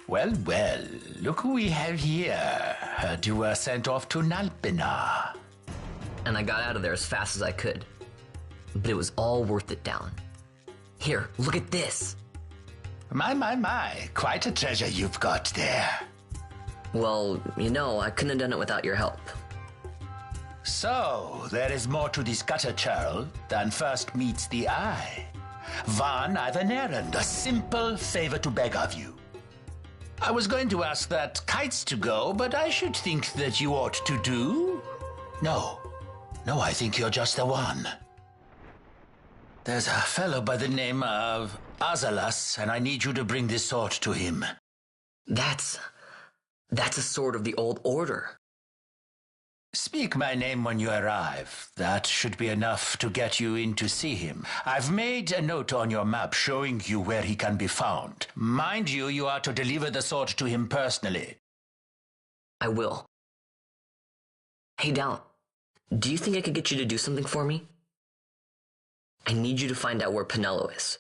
Well, well, look who we have here. Heard you were sent off to Nalbina. And I got out of there as fast as I could. But it was all worth it, Dallin. Here, look at this. My. Quite a treasure you've got there. Well, you know, I couldn't have done it without your help. So, there is more to this gutter churl than first meets the eye. Van, I've an errand, a simple favor to beg of you. I was going to ask that Kites to go, but I should think that you ought to do. No, I think you're just the one. There's a fellow by the name of Azalas, and I need you to bring this sword to him. That's a sword of the old order. Speak my name when you arrive. That should be enough to get you in to see him. I've made a note on your map showing you where he can be found. Mind you, you are to deliver the sword to him personally. I will. Hey, Dal, do you think I could get you to do something for me? I need you to find out where Penelo is.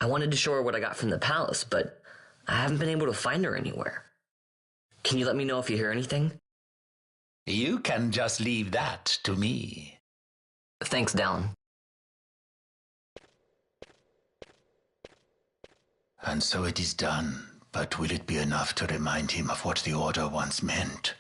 I wanted to show her what I got from the palace, but I haven't been able to find her anywhere. Can you let me know if you hear anything? You can just leave that to me. Thanks, Dallin. And so it is done, but will it be enough to remind him of what the Order once meant?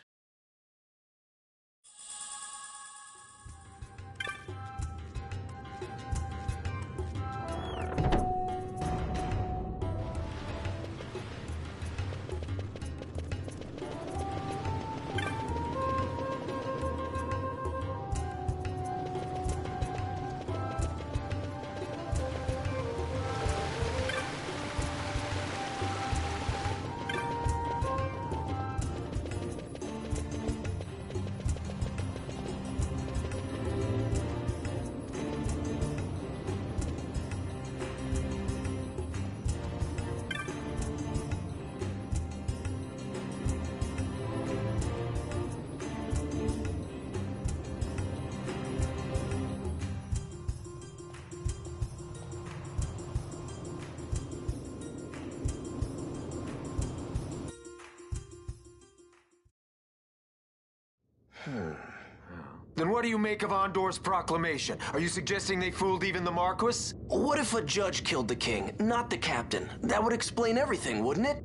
Then what do you make of Andor's proclamation? Are you suggesting they fooled even the Marquis? What if a judge killed the king, not the captain? That would explain everything, wouldn't it?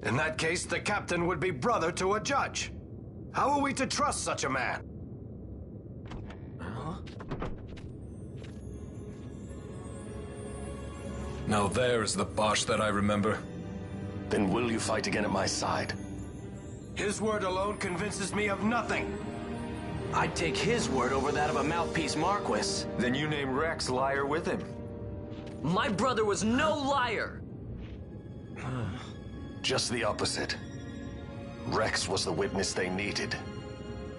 In that case, the captain would be brother to a judge. How are we to trust such a man? Now there is the Bosch that I remember. Then will you fight again at my side? His word alone convinces me of nothing. I'd take his word over that of a mouthpiece Marquis. Then you name Rex liar with him. My brother was no liar! Just the opposite. Rex was the witness they needed.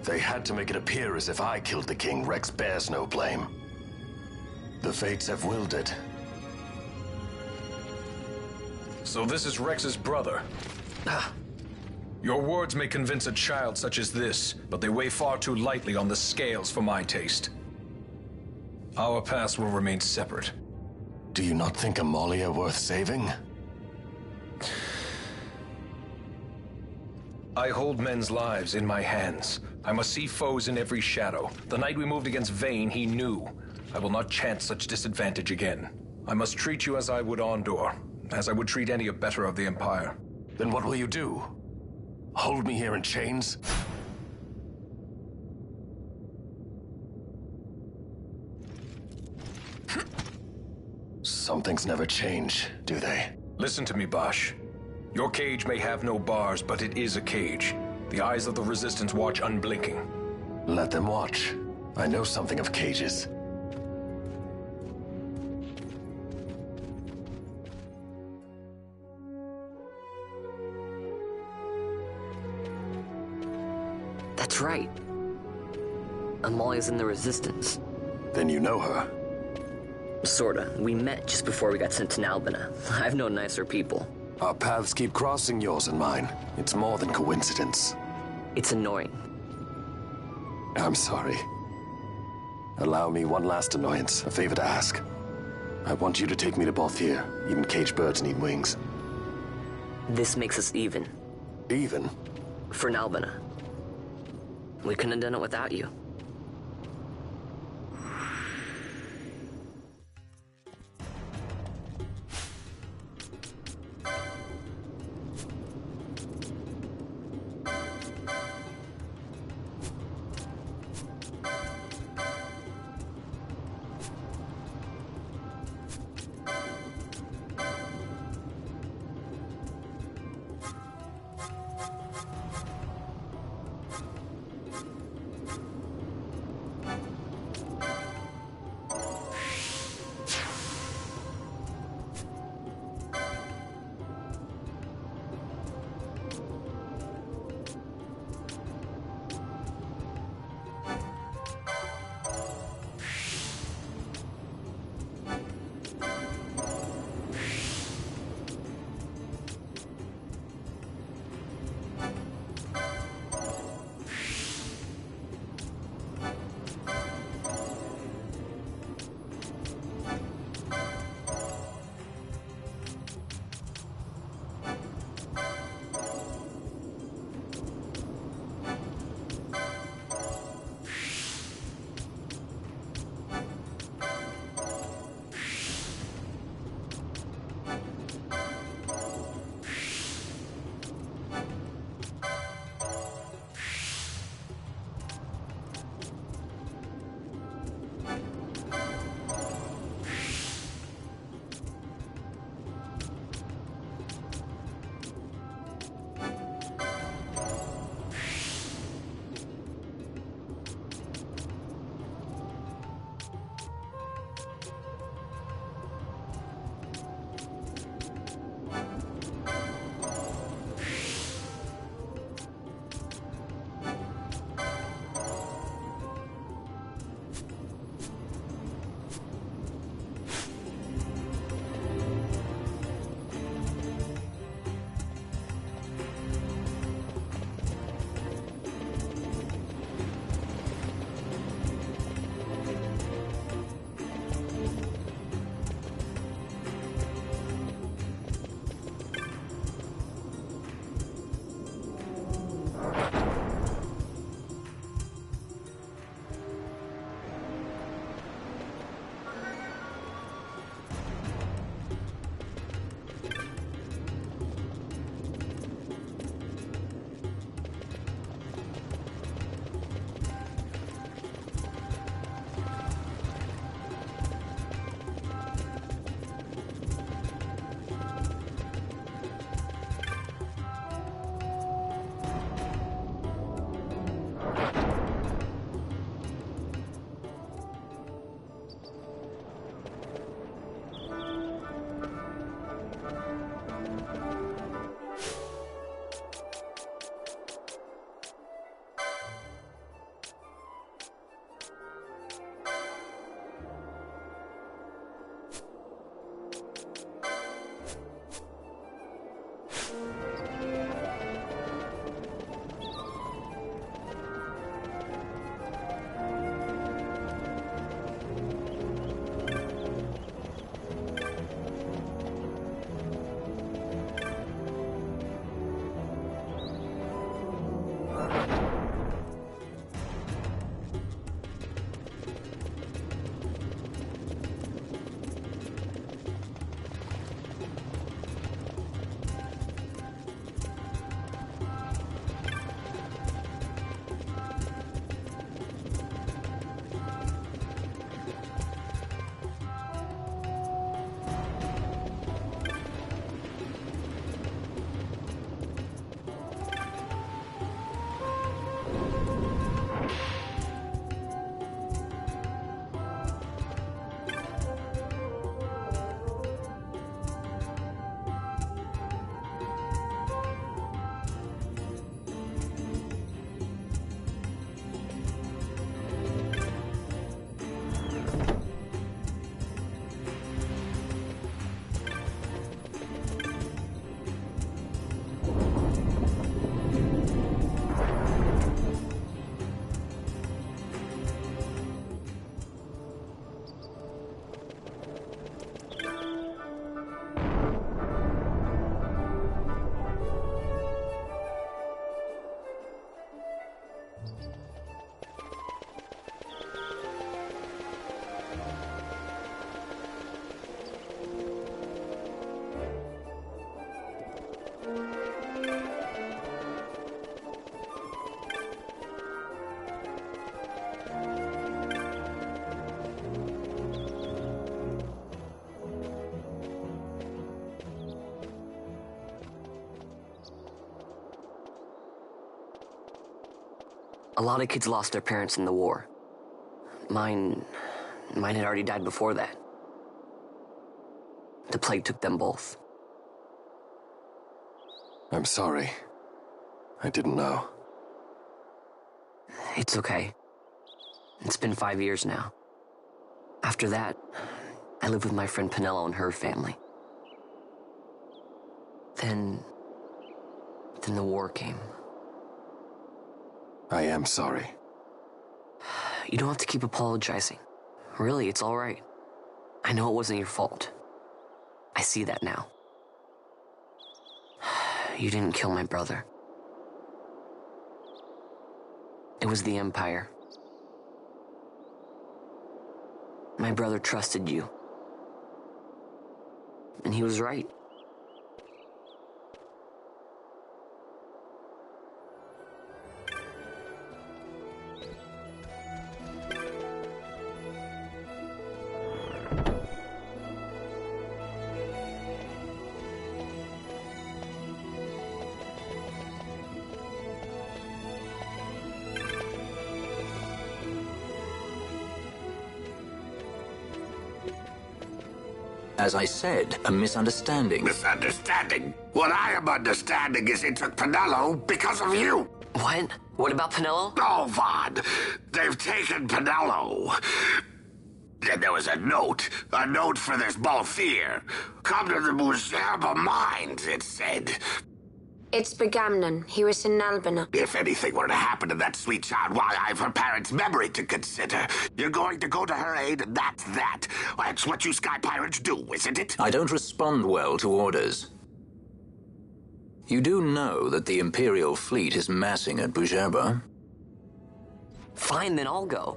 They had to make it appear as if I killed the king. Rex bears no blame. The fates have willed it. So this is Rex's brother. Your words may convince a child such as this, but they weigh far too lightly on the scales for my taste. Our past will remain separate. Do you not think Amalia worth saving? I hold men's lives in my hands. I must see foes in every shadow. The night we moved against Vayne, he knew. I will not chance such disadvantage again. I must treat you as I would Andor, as I would treat any abettor of the Empire. Then what will you do? Hold me here in chains? Some things never change, do they? Listen to me, Bosch. Your cage may have no bars, but it is a cage. The eyes of the Resistance watch unblinking. Let them watch. I know something of cages. That's right. Amalia's in the Resistance. Then you know her? Sorta. We met just before we got sent to Nalbina. I've known nicer people. Our paths keep crossing, yours and mine. It's more than coincidence. It's annoying. I'm sorry. Allow me one last annoyance, a favor to ask. I want you to take me to Balthier. Even caged birds need wings. This makes us even. Even? For Nalbina. We couldn't have done it without you. A lot of kids lost their parents in the war. Mine had already died before that. The plague took them both. I'm sorry. I didn't know. It's okay. It's been 5 years now. After that, I lived with my friend Pinello and her family. Then the war came. I am sorry. You don't have to keep apologizing. Really, it's all right. I know it wasn't your fault. I see that now. You didn't kill my brother. It was the Empire. My brother trusted you. And he was right. As I said, a misunderstanding. Misunderstanding? What I am understanding is they took Pinello because of you. What? What about Pinello? Oh, Vaughn. They've taken Pinello. And there was a note for this Balthier. Come to the Muserba Mines, it said. It's Begamnon. He was in Albina. If anything were to happen to that sweet child, why, I've her parents' memory to consider. You're going to go to her aid, and that's that. That's what you Sky Pirates do, isn't it? I don't respond well to orders. You do know that the Imperial fleet is massing at Bujerba? Fine, then I'll go.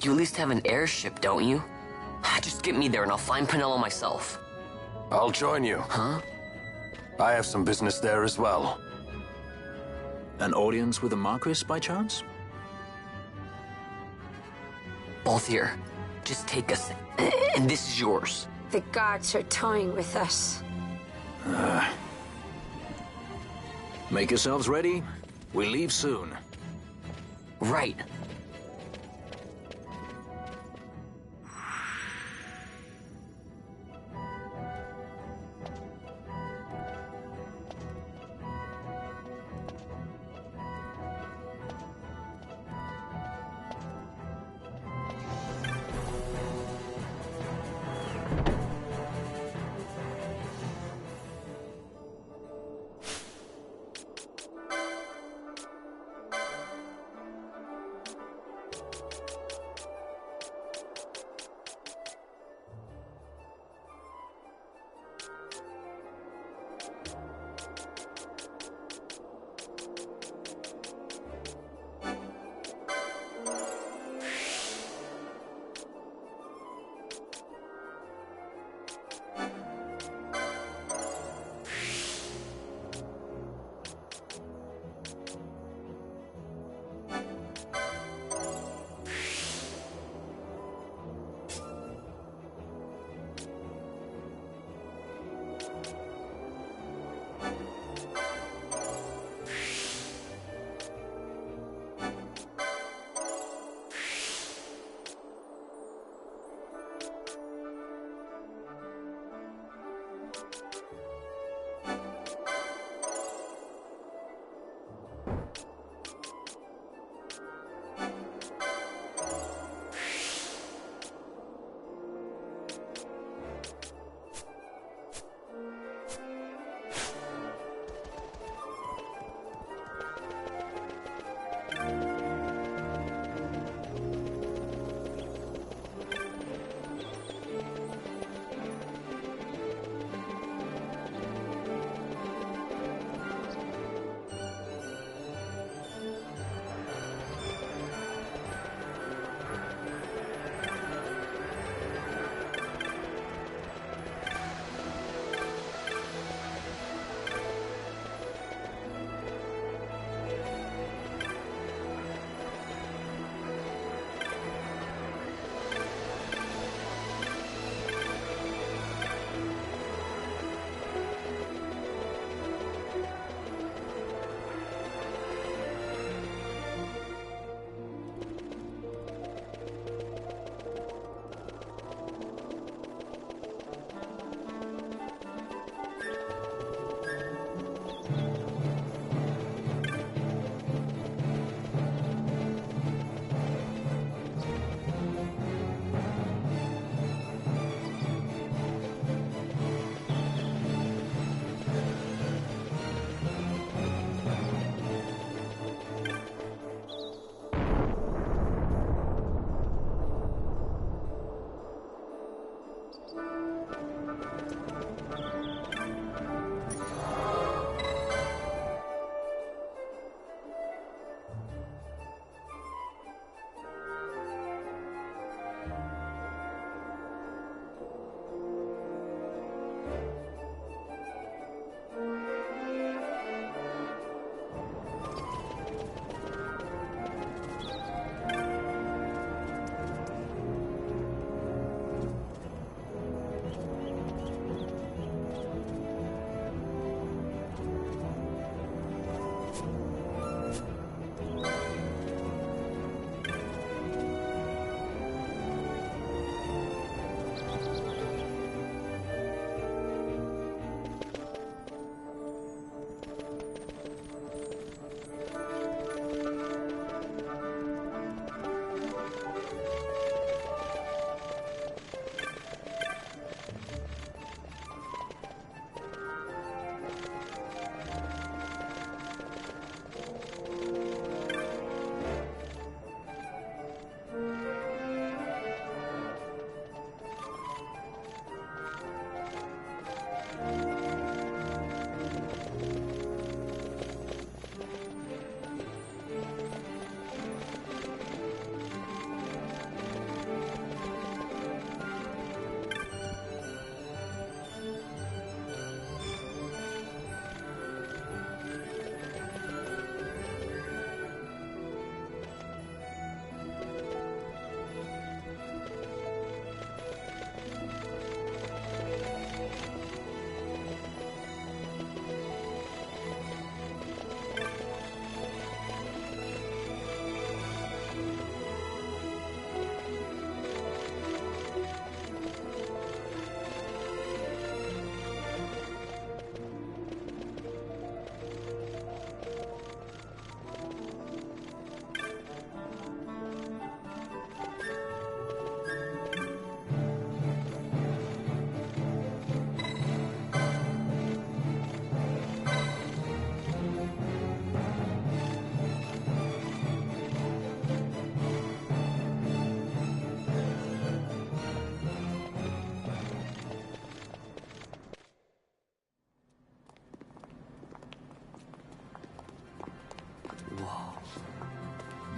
You at least have an airship, don't you? Just get me there and I'll find Pinello myself. I'll join you. Huh? I have some business there as well. An audience with the Marquis, by chance? Balthier, just take us, and this is yours. The guards are toying with us. Make yourselves ready. We leave soon. Right.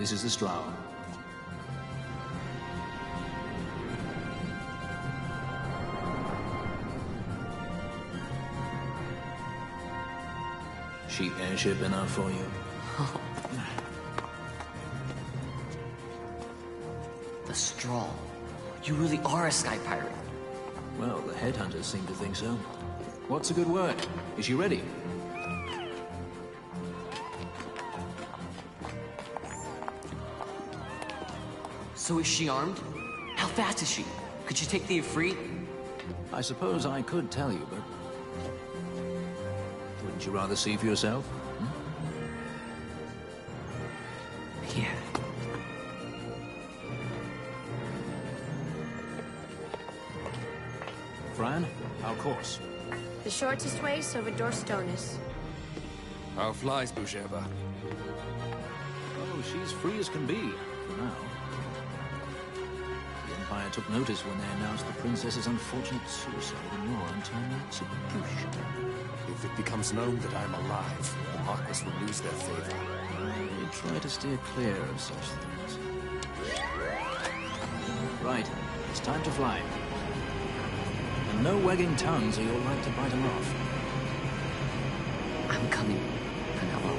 This is the Stroud. She airship enough for you? The Straw. You really are a sky pirate. Well, the headhunters seem to think so. What's a good word? Is she ready? So is she armed? How fast is she? Could she take the Ifrit? I suppose I could tell you, but... wouldn't you rather see for yourself? Yeah. Fran, our course. The shortest way is over Dorstonis. How flies Boucherba? Oh, she's free as can be, for now. The Empire took notice when they announced the princess's unfortunate suicide and your untimely execution. If it becomes known that I'm alive, the Marquis will lose their favor. We try to steer clear of such things. Right, it's time to fly. And no wagging tongues or you'll like to bite them off. I'm coming, Penello.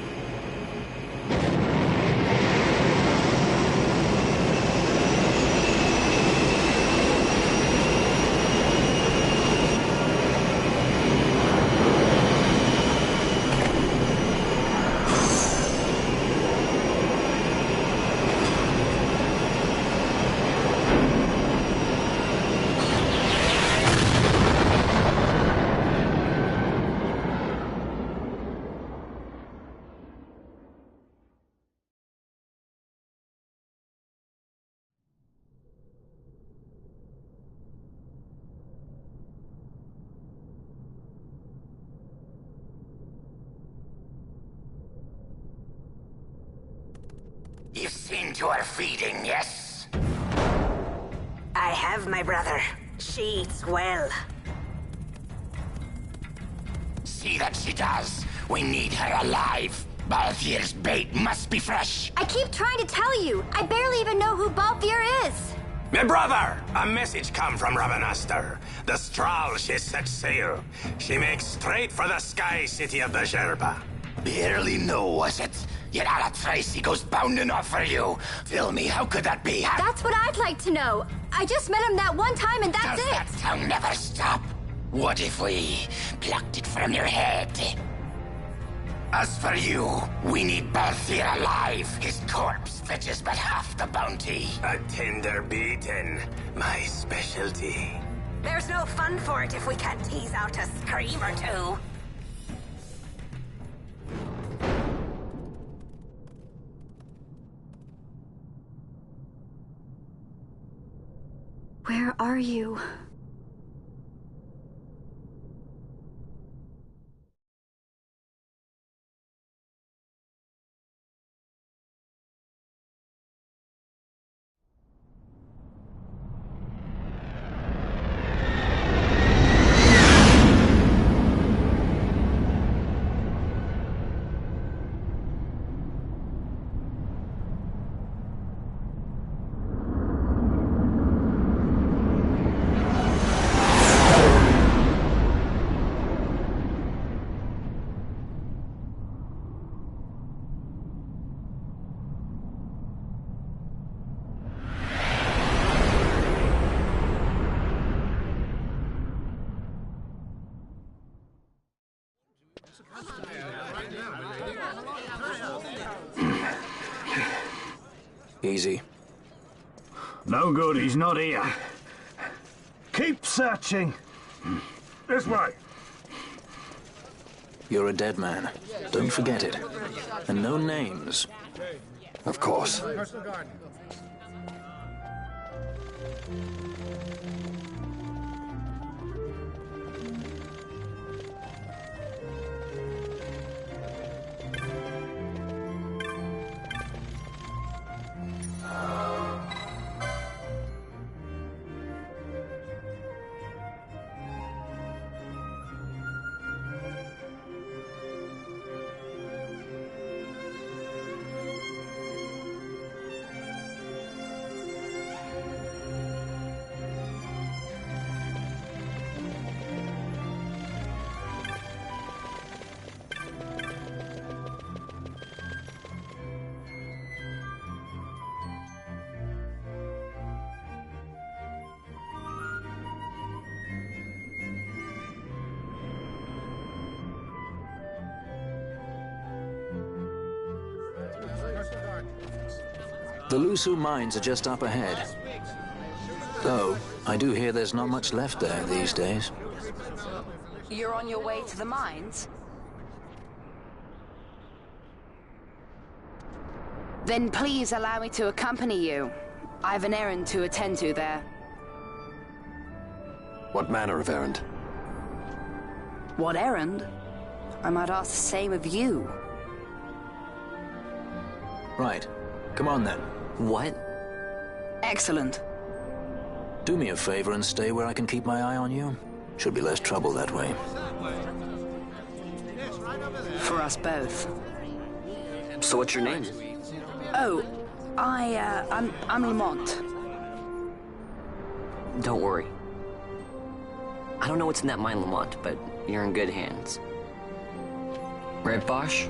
You've seen to her feeding, yes? I have, my brother. She eats well. See that she does. We need her alive. Balthier's bait must be fresh. I keep trying to tell you. I barely even know who Balthier is. My brother! A message come from Ravenaster. The Strahl, she set sail. She makes straight for the sky city of Boucherba. Barely know, was it? Yet Ala Tracy goes bounding off for you. Tell me, how could that be? That's what I'd like to know. I just met him that one time and that's Does that tongue never stop? What if we plucked it from your head? As for you, we need Balthier alive. His corpse fetches but half the bounty. A tender beaten, my specialty. There's no fun for it if we can't tease out a scream or two. Where are you? Easy. No good, he's not here. Keep searching. This way. You're a dead man. Don't forget it. And no names. Of course. The Lusu mines are just up ahead. Though, I do hear there's not much left there these days. You're on your way to the mines? Then please allow me to accompany you. I have an errand to attend to there. What manner of errand? What errand? I might ask the same of you. Right. Come on then. What? Excellent. Do me a favor and stay where I can keep my eye on you. Should be less trouble that way. For us both. So what's your name? Oh, I'm Lamont. Don't worry. I don't know what's in that mine, Lamont, but you're in good hands. Right, Bosch?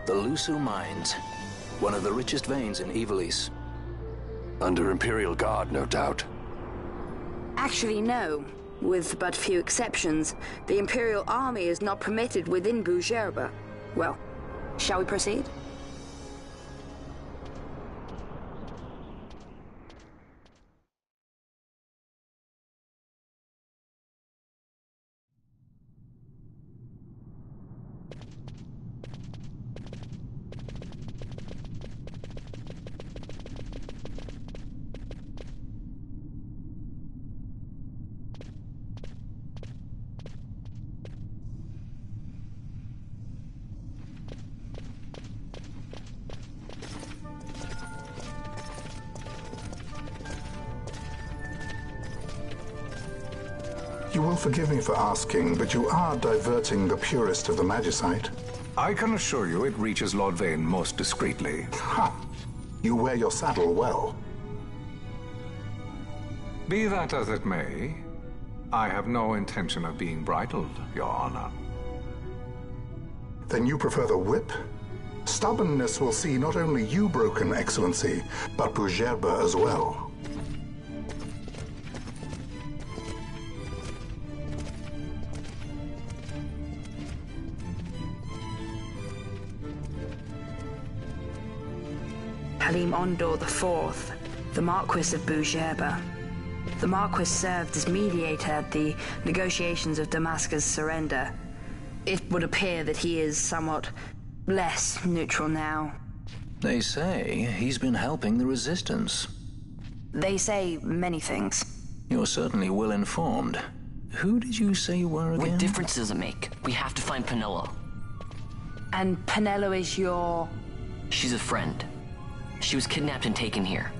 The Lusu Mines, one of the richest veins in Ivalice. Under Imperial Guard, no doubt. Actually, no. With but few exceptions, the Imperial Army is not permitted within Bujerba. Well, shall we proceed? You will forgive me for asking, but you are diverting the purest of the magicite. I can assure you it reaches Lord Vane most discreetly. Ha! You wear your saddle well. Be that as it may, I have no intention of being bridled, Your Honor. Then you prefer the whip? Stubbornness will see not only you broken, Excellency, but Bujerba as well. Halim Ondor IV, the Marquis of Bujerba. The Marquis served as mediator at the negotiations of Damascus' surrender. It would appear that he is somewhat less neutral now. They say he's been helping the resistance. They say many things. You're certainly well informed. Who did you say you were again? What difference does it make? We have to find Penelo. And Penelo is your... She's a friend. She was kidnapped and taken here.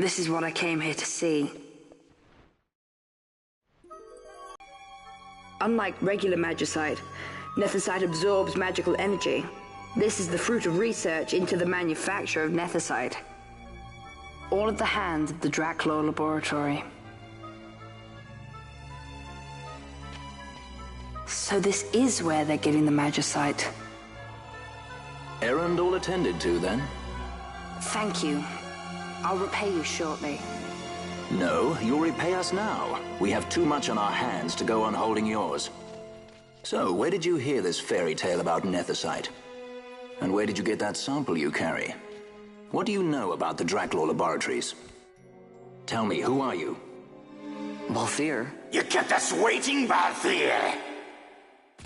This is what I came here to see. Unlike regular magicite, nethicite absorbs magical energy. This is the fruit of research into the manufacture of nethicite. All at the hands of the Draclaw Laboratory. So this is where they're getting the magicite. Errand all attended to, then? Thank you. I'll repay you shortly. No, you'll repay us now. We have too much on our hands to go on holding yours. So, where did you hear this fairy tale about nethicite? And where did you get that sample you carry? What do you know about the Draclaw Laboratories? Tell me, who are you? Balthier. You kept us waiting, Balthier!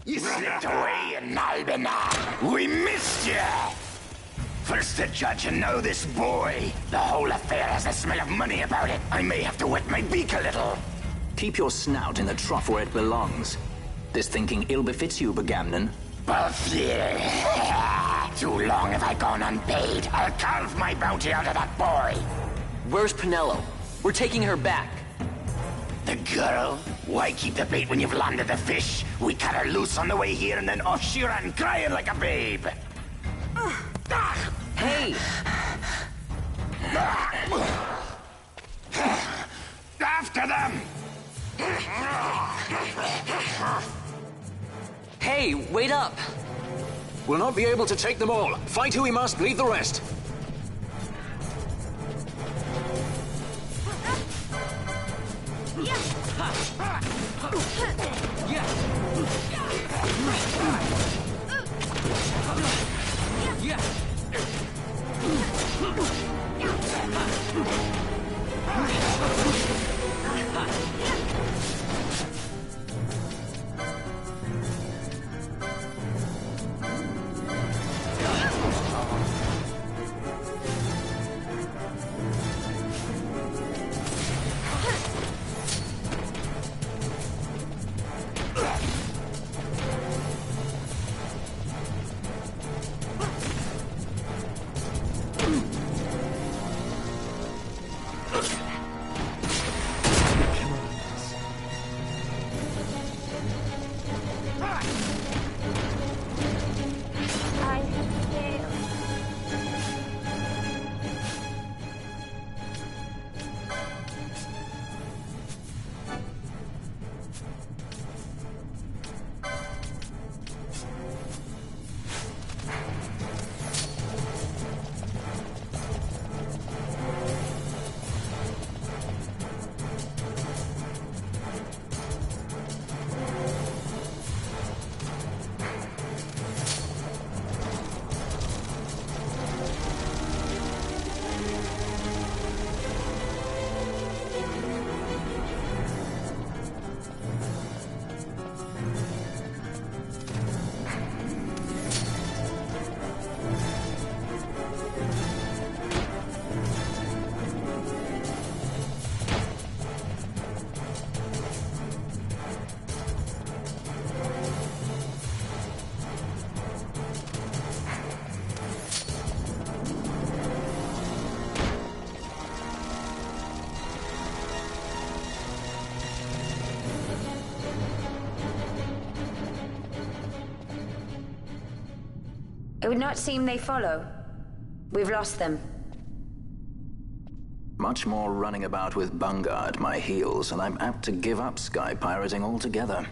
You slipped away in Albina. We missed you! First the judge and now this boy. The whole affair has a smell of money about it. I may have to wet my beak a little. Keep your snout in the trough where it belongs. This thinking ill befits you, Begamnon. Balthier. Too long have I gone unpaid. I'll carve my bounty out of that boy. Where's Penelo? We're taking her back. The girl? Why keep the bait when you've landed the fish? We cut her loose on the way here and then off she ran crying like a babe. Hey! After them! Hey, wait up! We'll not be able to take them all. Fight who we must, leave the rest. It would not seem they follow. We've lost them. Much more running about with Bunga at my heels, and I'm apt to give up sky pirating altogether.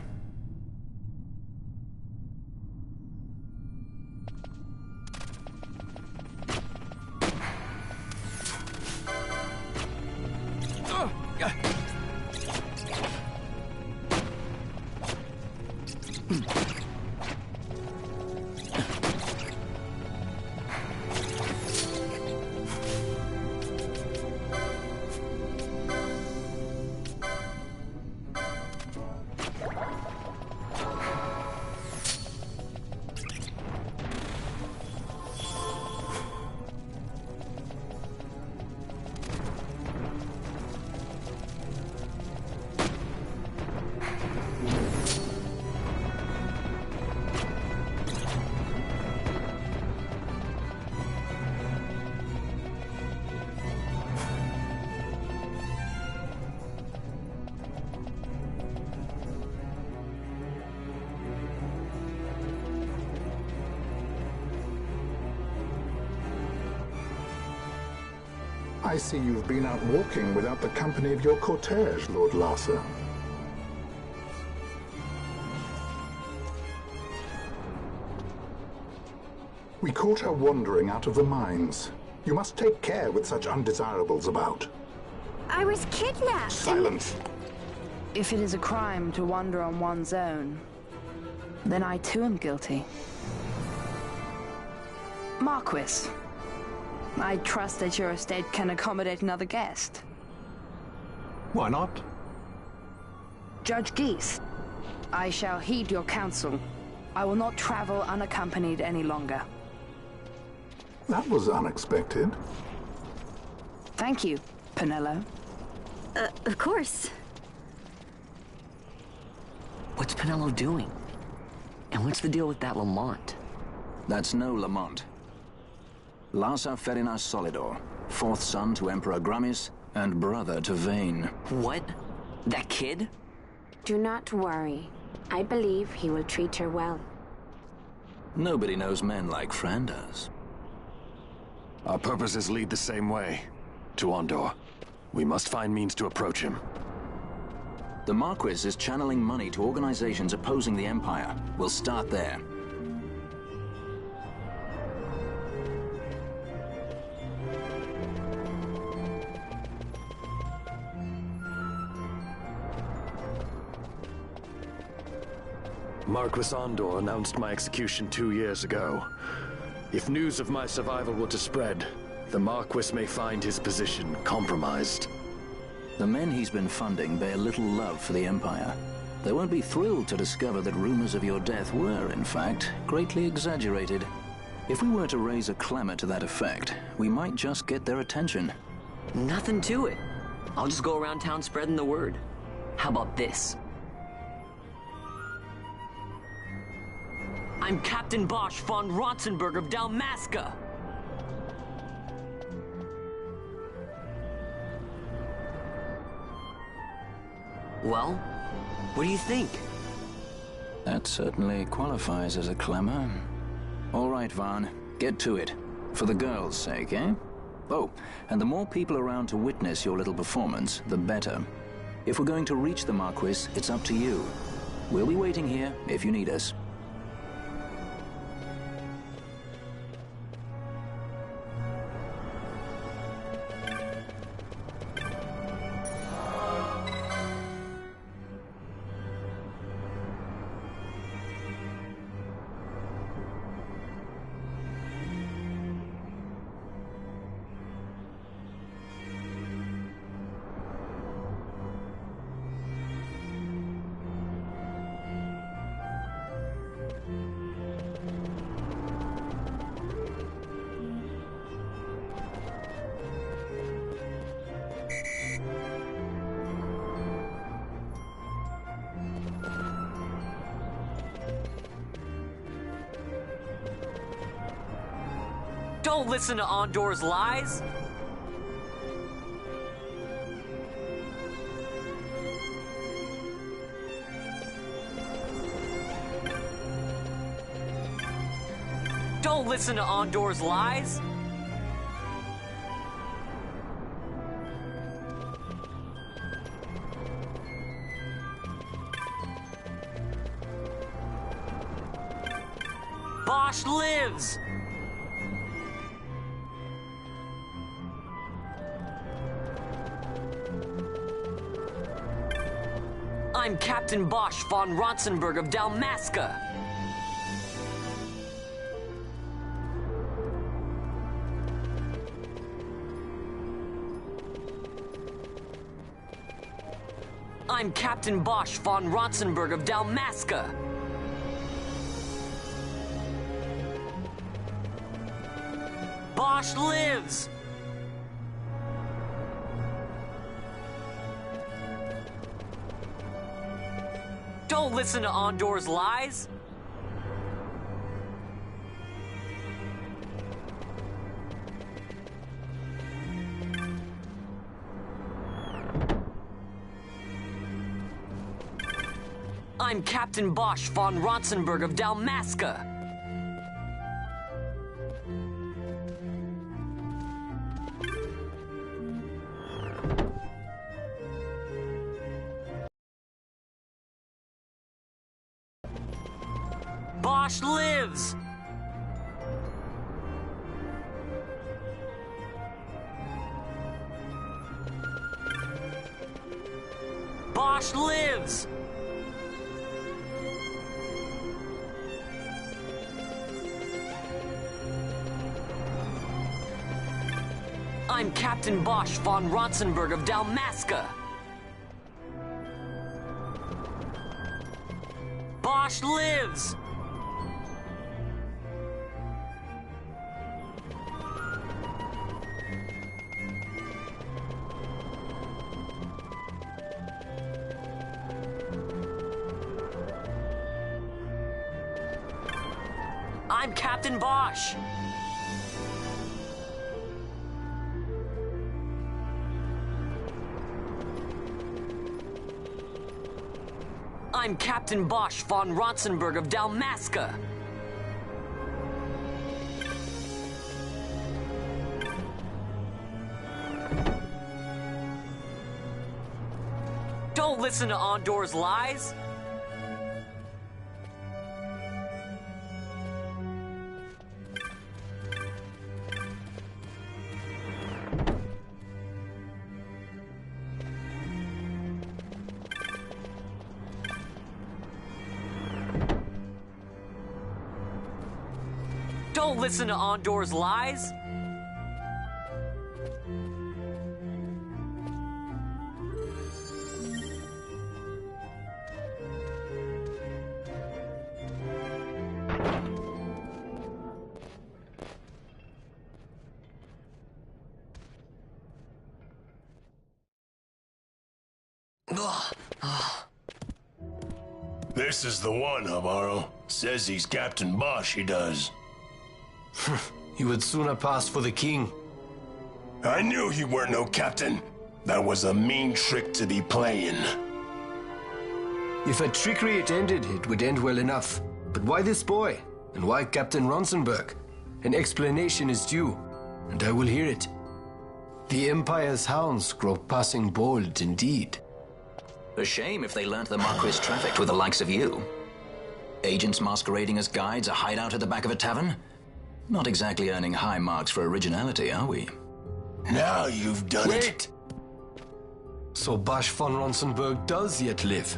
I see you've been out walking without the company of your cortege, Lord Larsa. We caught her wandering out of the mines. You must take care with such undesirables about. I was kidnapped. Silence. If it is a crime to wander on one's own, then I too am guilty. Marquis, I trust that your estate can accommodate another guest. Why not? Judge Geese, I shall heed your counsel. I will not travel unaccompanied any longer. That was unexpected. Thank you, Penelo. Of course. What's Penelo doing? And what's the deal with that Lamont? That's no Lamont. Larsa Ferinas Solidor, fourth son to Emperor Gramis and brother to Vane. What? That kid? Do not worry. I believe he will treat her well. Nobody knows men like Fran does. Our purposes lead the same way. To Ondor. We must find means to approach him. The Marquis is channeling money to organizations opposing the Empire. We'll start there. Marquis Ondor announced my execution 2 years ago. If news of my survival were to spread, the Marquis may find his position compromised. The men he's been funding bear little love for the Empire. They won't be thrilled to discover that rumors of your death were, in fact, greatly exaggerated. If we were to raise a clamor to that effect, we might just get their attention. Nothing to it. I'll just go around town spreading the word. How about this? I'm Captain Bosch von Ronsenberg of Dalmasca. Well, what do you think? That certainly qualifies as a clamor. All right, Vaughn, get to it. For the girls' sake, eh? Oh, and the more people around to witness your little performance, the better. If we're going to reach the Marquis, it's up to you. We'll be waiting here if you need us. Don't listen to Ondor's lies! Don't listen to Ondor's lies! Bosch lives! I'm Captain Bosch von Ronsenberg of Dalmasca. I'm Captain Bosch von Ronsenberg of Dalmasca. Bosch lives! Don't listen to Ondor's lies! I'm Captain Bosch von Ronsenberg of Dalmasca. Bosch lives! Bosch lives! I'm Captain Bosch von Ronsenberg of Dalmasca. Bosch lives! I'm Captain Bosch. I'm Captain Bosch von Ronsenberg of Dalmasca. Don't listen to Ondor's lies. Don't listen to Ondor's lies. This is the one, Amaro. Says he's Captain Bosch, he does. You would sooner pass for the king. I knew you weren't no captain. That was a mean trick to be playing. If a trickery it ended, it would end well enough. But why this boy? And why Captain Ronsenberg? An explanation is due, and I will hear it. The Empire's hounds grow passing bold indeed. A shame if they learnt the Marquis trafficked with the likes of you. Agents masquerading as guides, a hideout at the back of a tavern? Not exactly earning high marks for originality, are we? Now you've done it. So Bosch von Ronsenberg does yet live.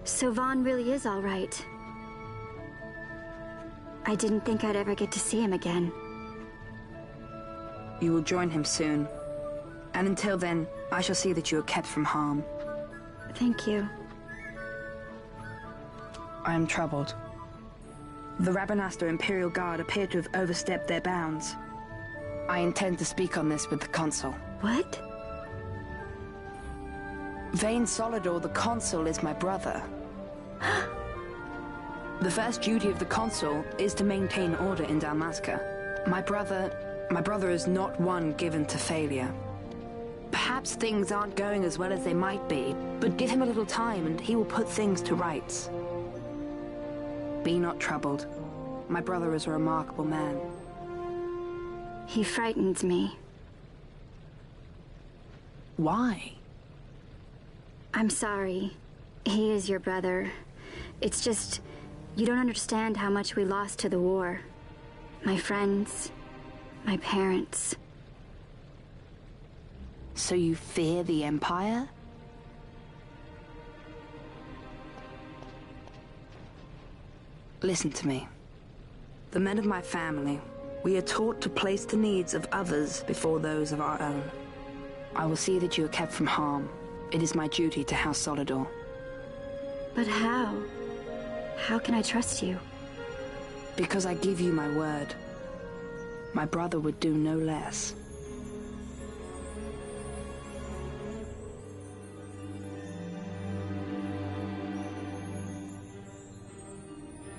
So Vaughn really is all right. I didn't think I'd ever get to see him again. You will join him soon. And until then, I shall see that you are kept from harm. Thank you. I am troubled. The Rabanastre Imperial Guard appear to have overstepped their bounds. I intend to speak on this with the Consul. What? Vane Solidor, the Consul, is my brother. The first duty of the Consul is to maintain order in Dalmasca. My brother is not one given to failure. Perhaps things aren't going as well as they might be, but give him a little time and he will put things to rights. Be not troubled. My brother is a remarkable man. He frightens me. Why? I'm sorry. He is your brother. It's just, you don't understand how much we lost to the war. My friends, my parents. So you fear the Empire? Listen to me. The men of my family, we are taught to place the needs of others before those of our own. I will see that you are kept from harm. It is my duty to House Solidor. But how? How can I trust you? Because I give you my word. My brother would do no less.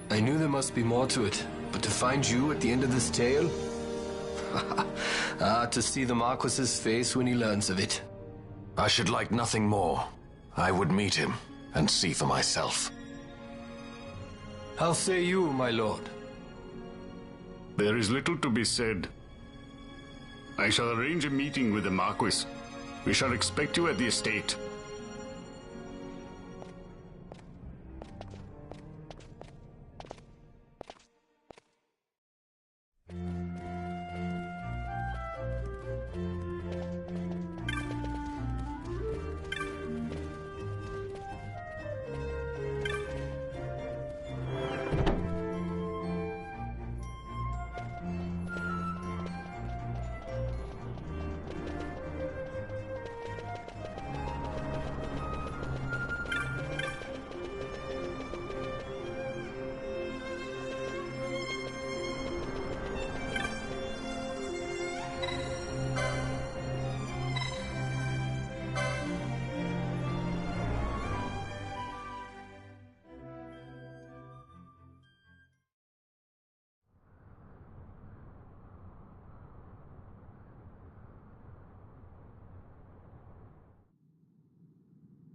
I knew there must be more to it, but to find you at the end of this tale? To see the Marquis's face when he learns of it. I should like nothing more. I would meet him and see for myself. How say you, my lord? There is little to be said. I shall arrange a meeting with the Marquis. We shall expect you at the estate.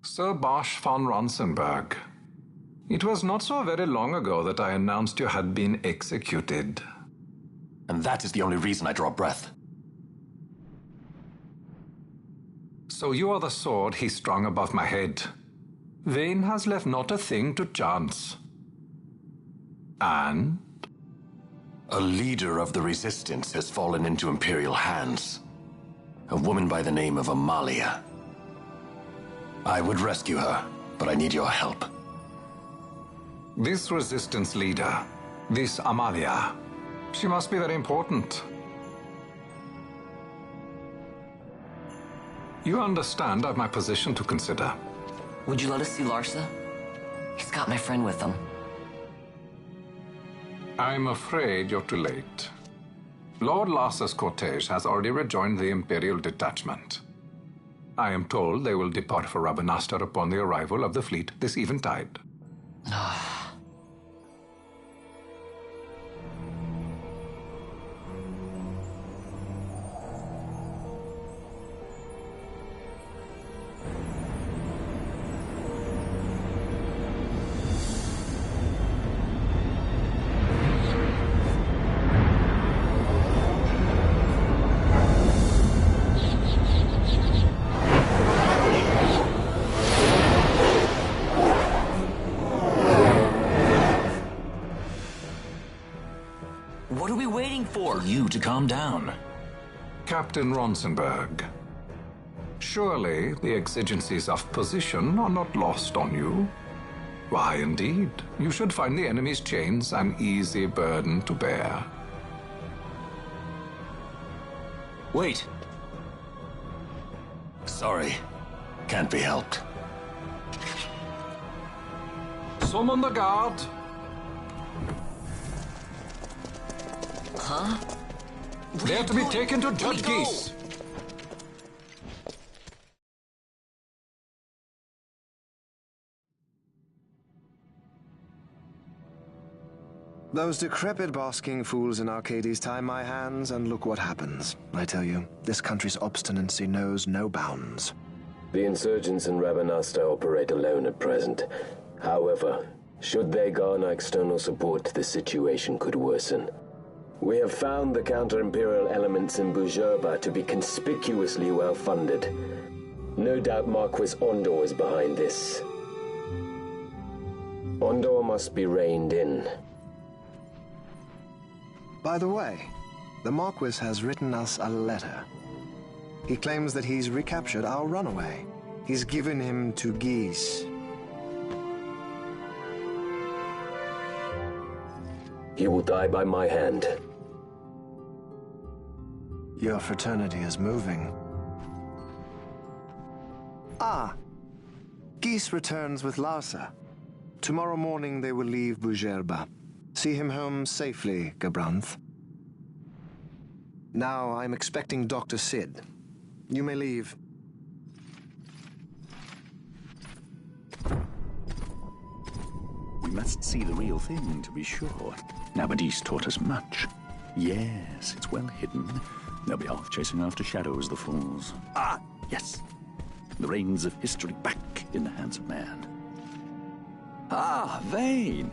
Sir Bosch von Ronsenberg. It was not so very long ago that I announced you had been executed. And that is the only reason I draw breath. So you are the sword he strung above my head. Vane has left not a thing to chance. And? A leader of the Resistance has fallen into Imperial hands. A woman by the name of Amalia. I would rescue her, but I need your help. This Resistance leader, this Amalia, she must be very important. You understand I've my position to consider. Would you let us see Larsa? He's got my friend with him. I'm afraid you're too late. Lord Larsa's cortege has already rejoined the Imperial detachment. I am told they will depart for Rabanastre upon the arrival of the fleet this eventide. What are we waiting for? For you to calm down. Captain Ronsenberg, surely the exigencies of position are not lost on you. Why, indeed, you should find the enemy's chains an easy burden to bear. Wait. Sorry. Can't be helped. Summon the guard. Huh? They're to be taken to Judge Geese. Those decrepit basking fools in Arcades tie my hands, and look what happens. I tell you, this country's obstinacy knows no bounds. The insurgents in Rabanastre operate alone at present. However, should they garner external support, the situation could worsen. We have found the counter-imperial elements in Bujerba to be conspicuously well-funded. No doubt Marquis Ondor is behind this. Ondor must be reined in. By the way, the Marquis has written us a letter. He claims that he's recaptured our runaway. He's given him to Geese. He will die by my hand. Your fraternity is moving. Ah! Geese returns with Larsa. Tomorrow morning they will leave Bujerba. See him home safely, Gabranth. Now I'm expecting Dr. Sid. You may leave. We must see the real thing, to be sure. Nabadis taught us much. Yes, it's well hidden. They'll be off chasing after shadows, the fools. Ah, yes. The reins of history back in the hands of man. Ah, Vane.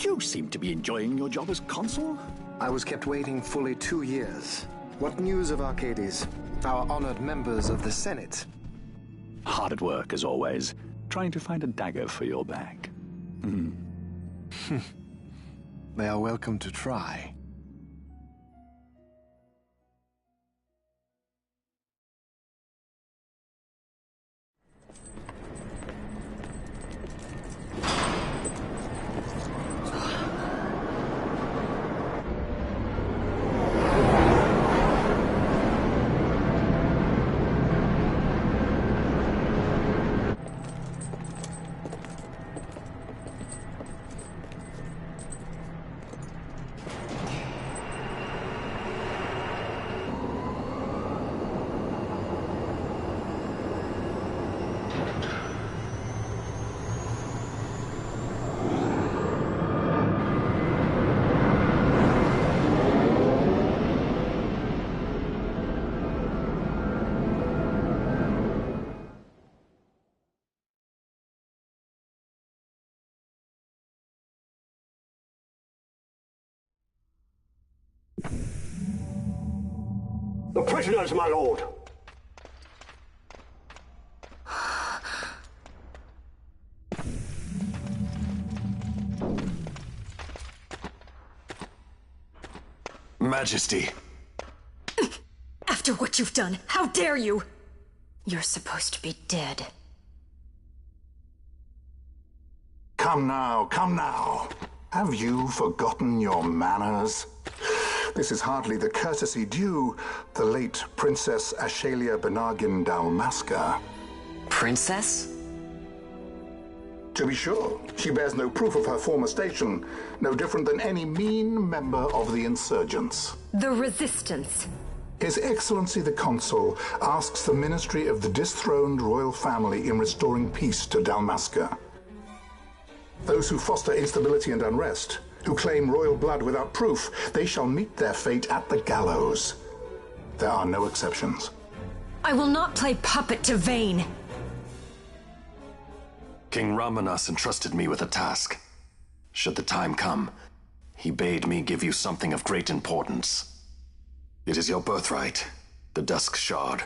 You seem to be enjoying your job as consul. I was kept waiting fully 2 years. What news of Arcades? Our honored members of the Senate? Hard at work, as always, trying to find a dagger for your back. They are welcome to try. The prisoners, my lord! Majesty. After what you've done, how dare you? You're supposed to be dead. Come now, come now. Have you forgotten your manners? This is hardly the courtesy due the late Princess Ashalia Benargin Dalmasca. Princess? To be sure, she bears no proof of her former station, no different than any mean member of the insurgents. The Resistance. His Excellency the Consul asks the ministry of the dethroned royal family in restoring peace to Dalmasca. Those who foster instability and unrest, who claim royal blood without proof, they shall meet their fate at the gallows. There are no exceptions. I will not play puppet to Vayne. King Ramanas entrusted me with a task. Should the time come, he bade me give you something of great importance. It is your birthright, the Dusk Shard.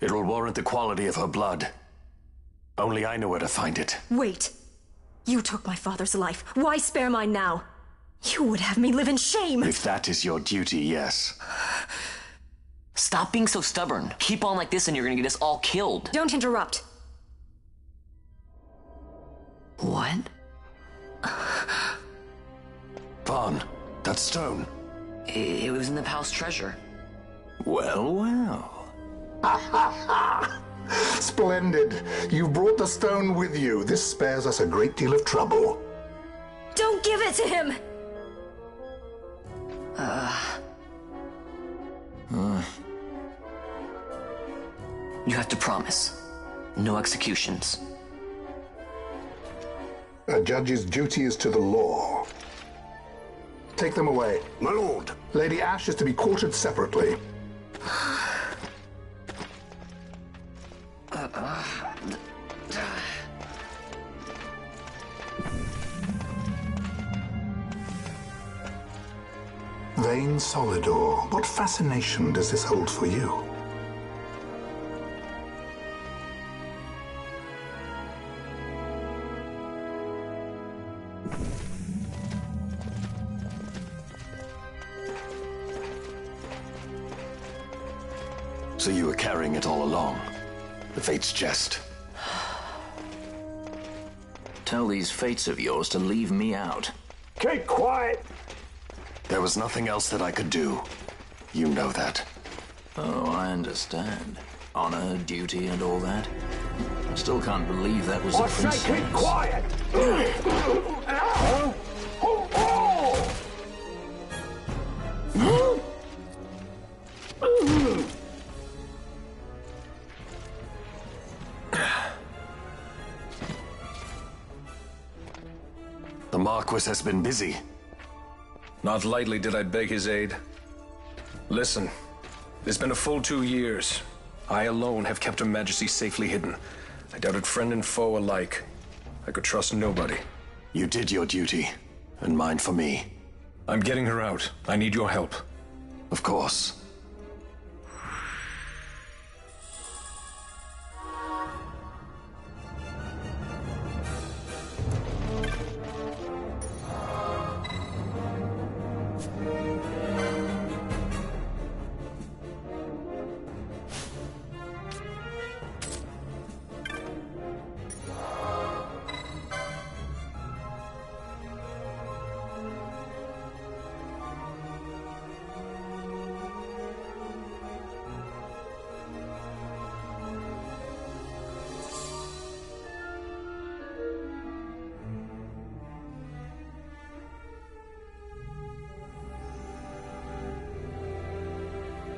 It will warrant the quality of her blood. Only I know where to find it. Wait. You took my father's life. Why spare mine now? You would have me live in shame. If that is your duty, yes. Stop being so stubborn. Keep on like this and you're gonna get us all killed. Don't interrupt. What? Vaughn, that stone. It was in the palace treasure. Well, well. Splendid. You brought the stone with you. This spares us a great deal of trouble. Don't give it to him! You have to promise. No executions. A judge's duty is to the law. Take them away. My lord. Lady Ash is to be quartered separately. Vayne Solidor, what fascination does this hold for you? So you were carrying it all along. The Fate's jest. Tell these fates of yours to leave me out. Keep quiet! There was nothing else that I could do. You know that. Oh, I understand. Honor, duty, and all that. I still can't believe that was a princess. I say keep quiet! The Marquis has been busy. Not lightly did I beg his aid. Listen, it's been a full 2 years. I alone have kept Her Majesty safely hidden. I doubted friend and foe alike. I could trust nobody. You did your duty, and mine for me. I'm getting her out. I need your help. Of course.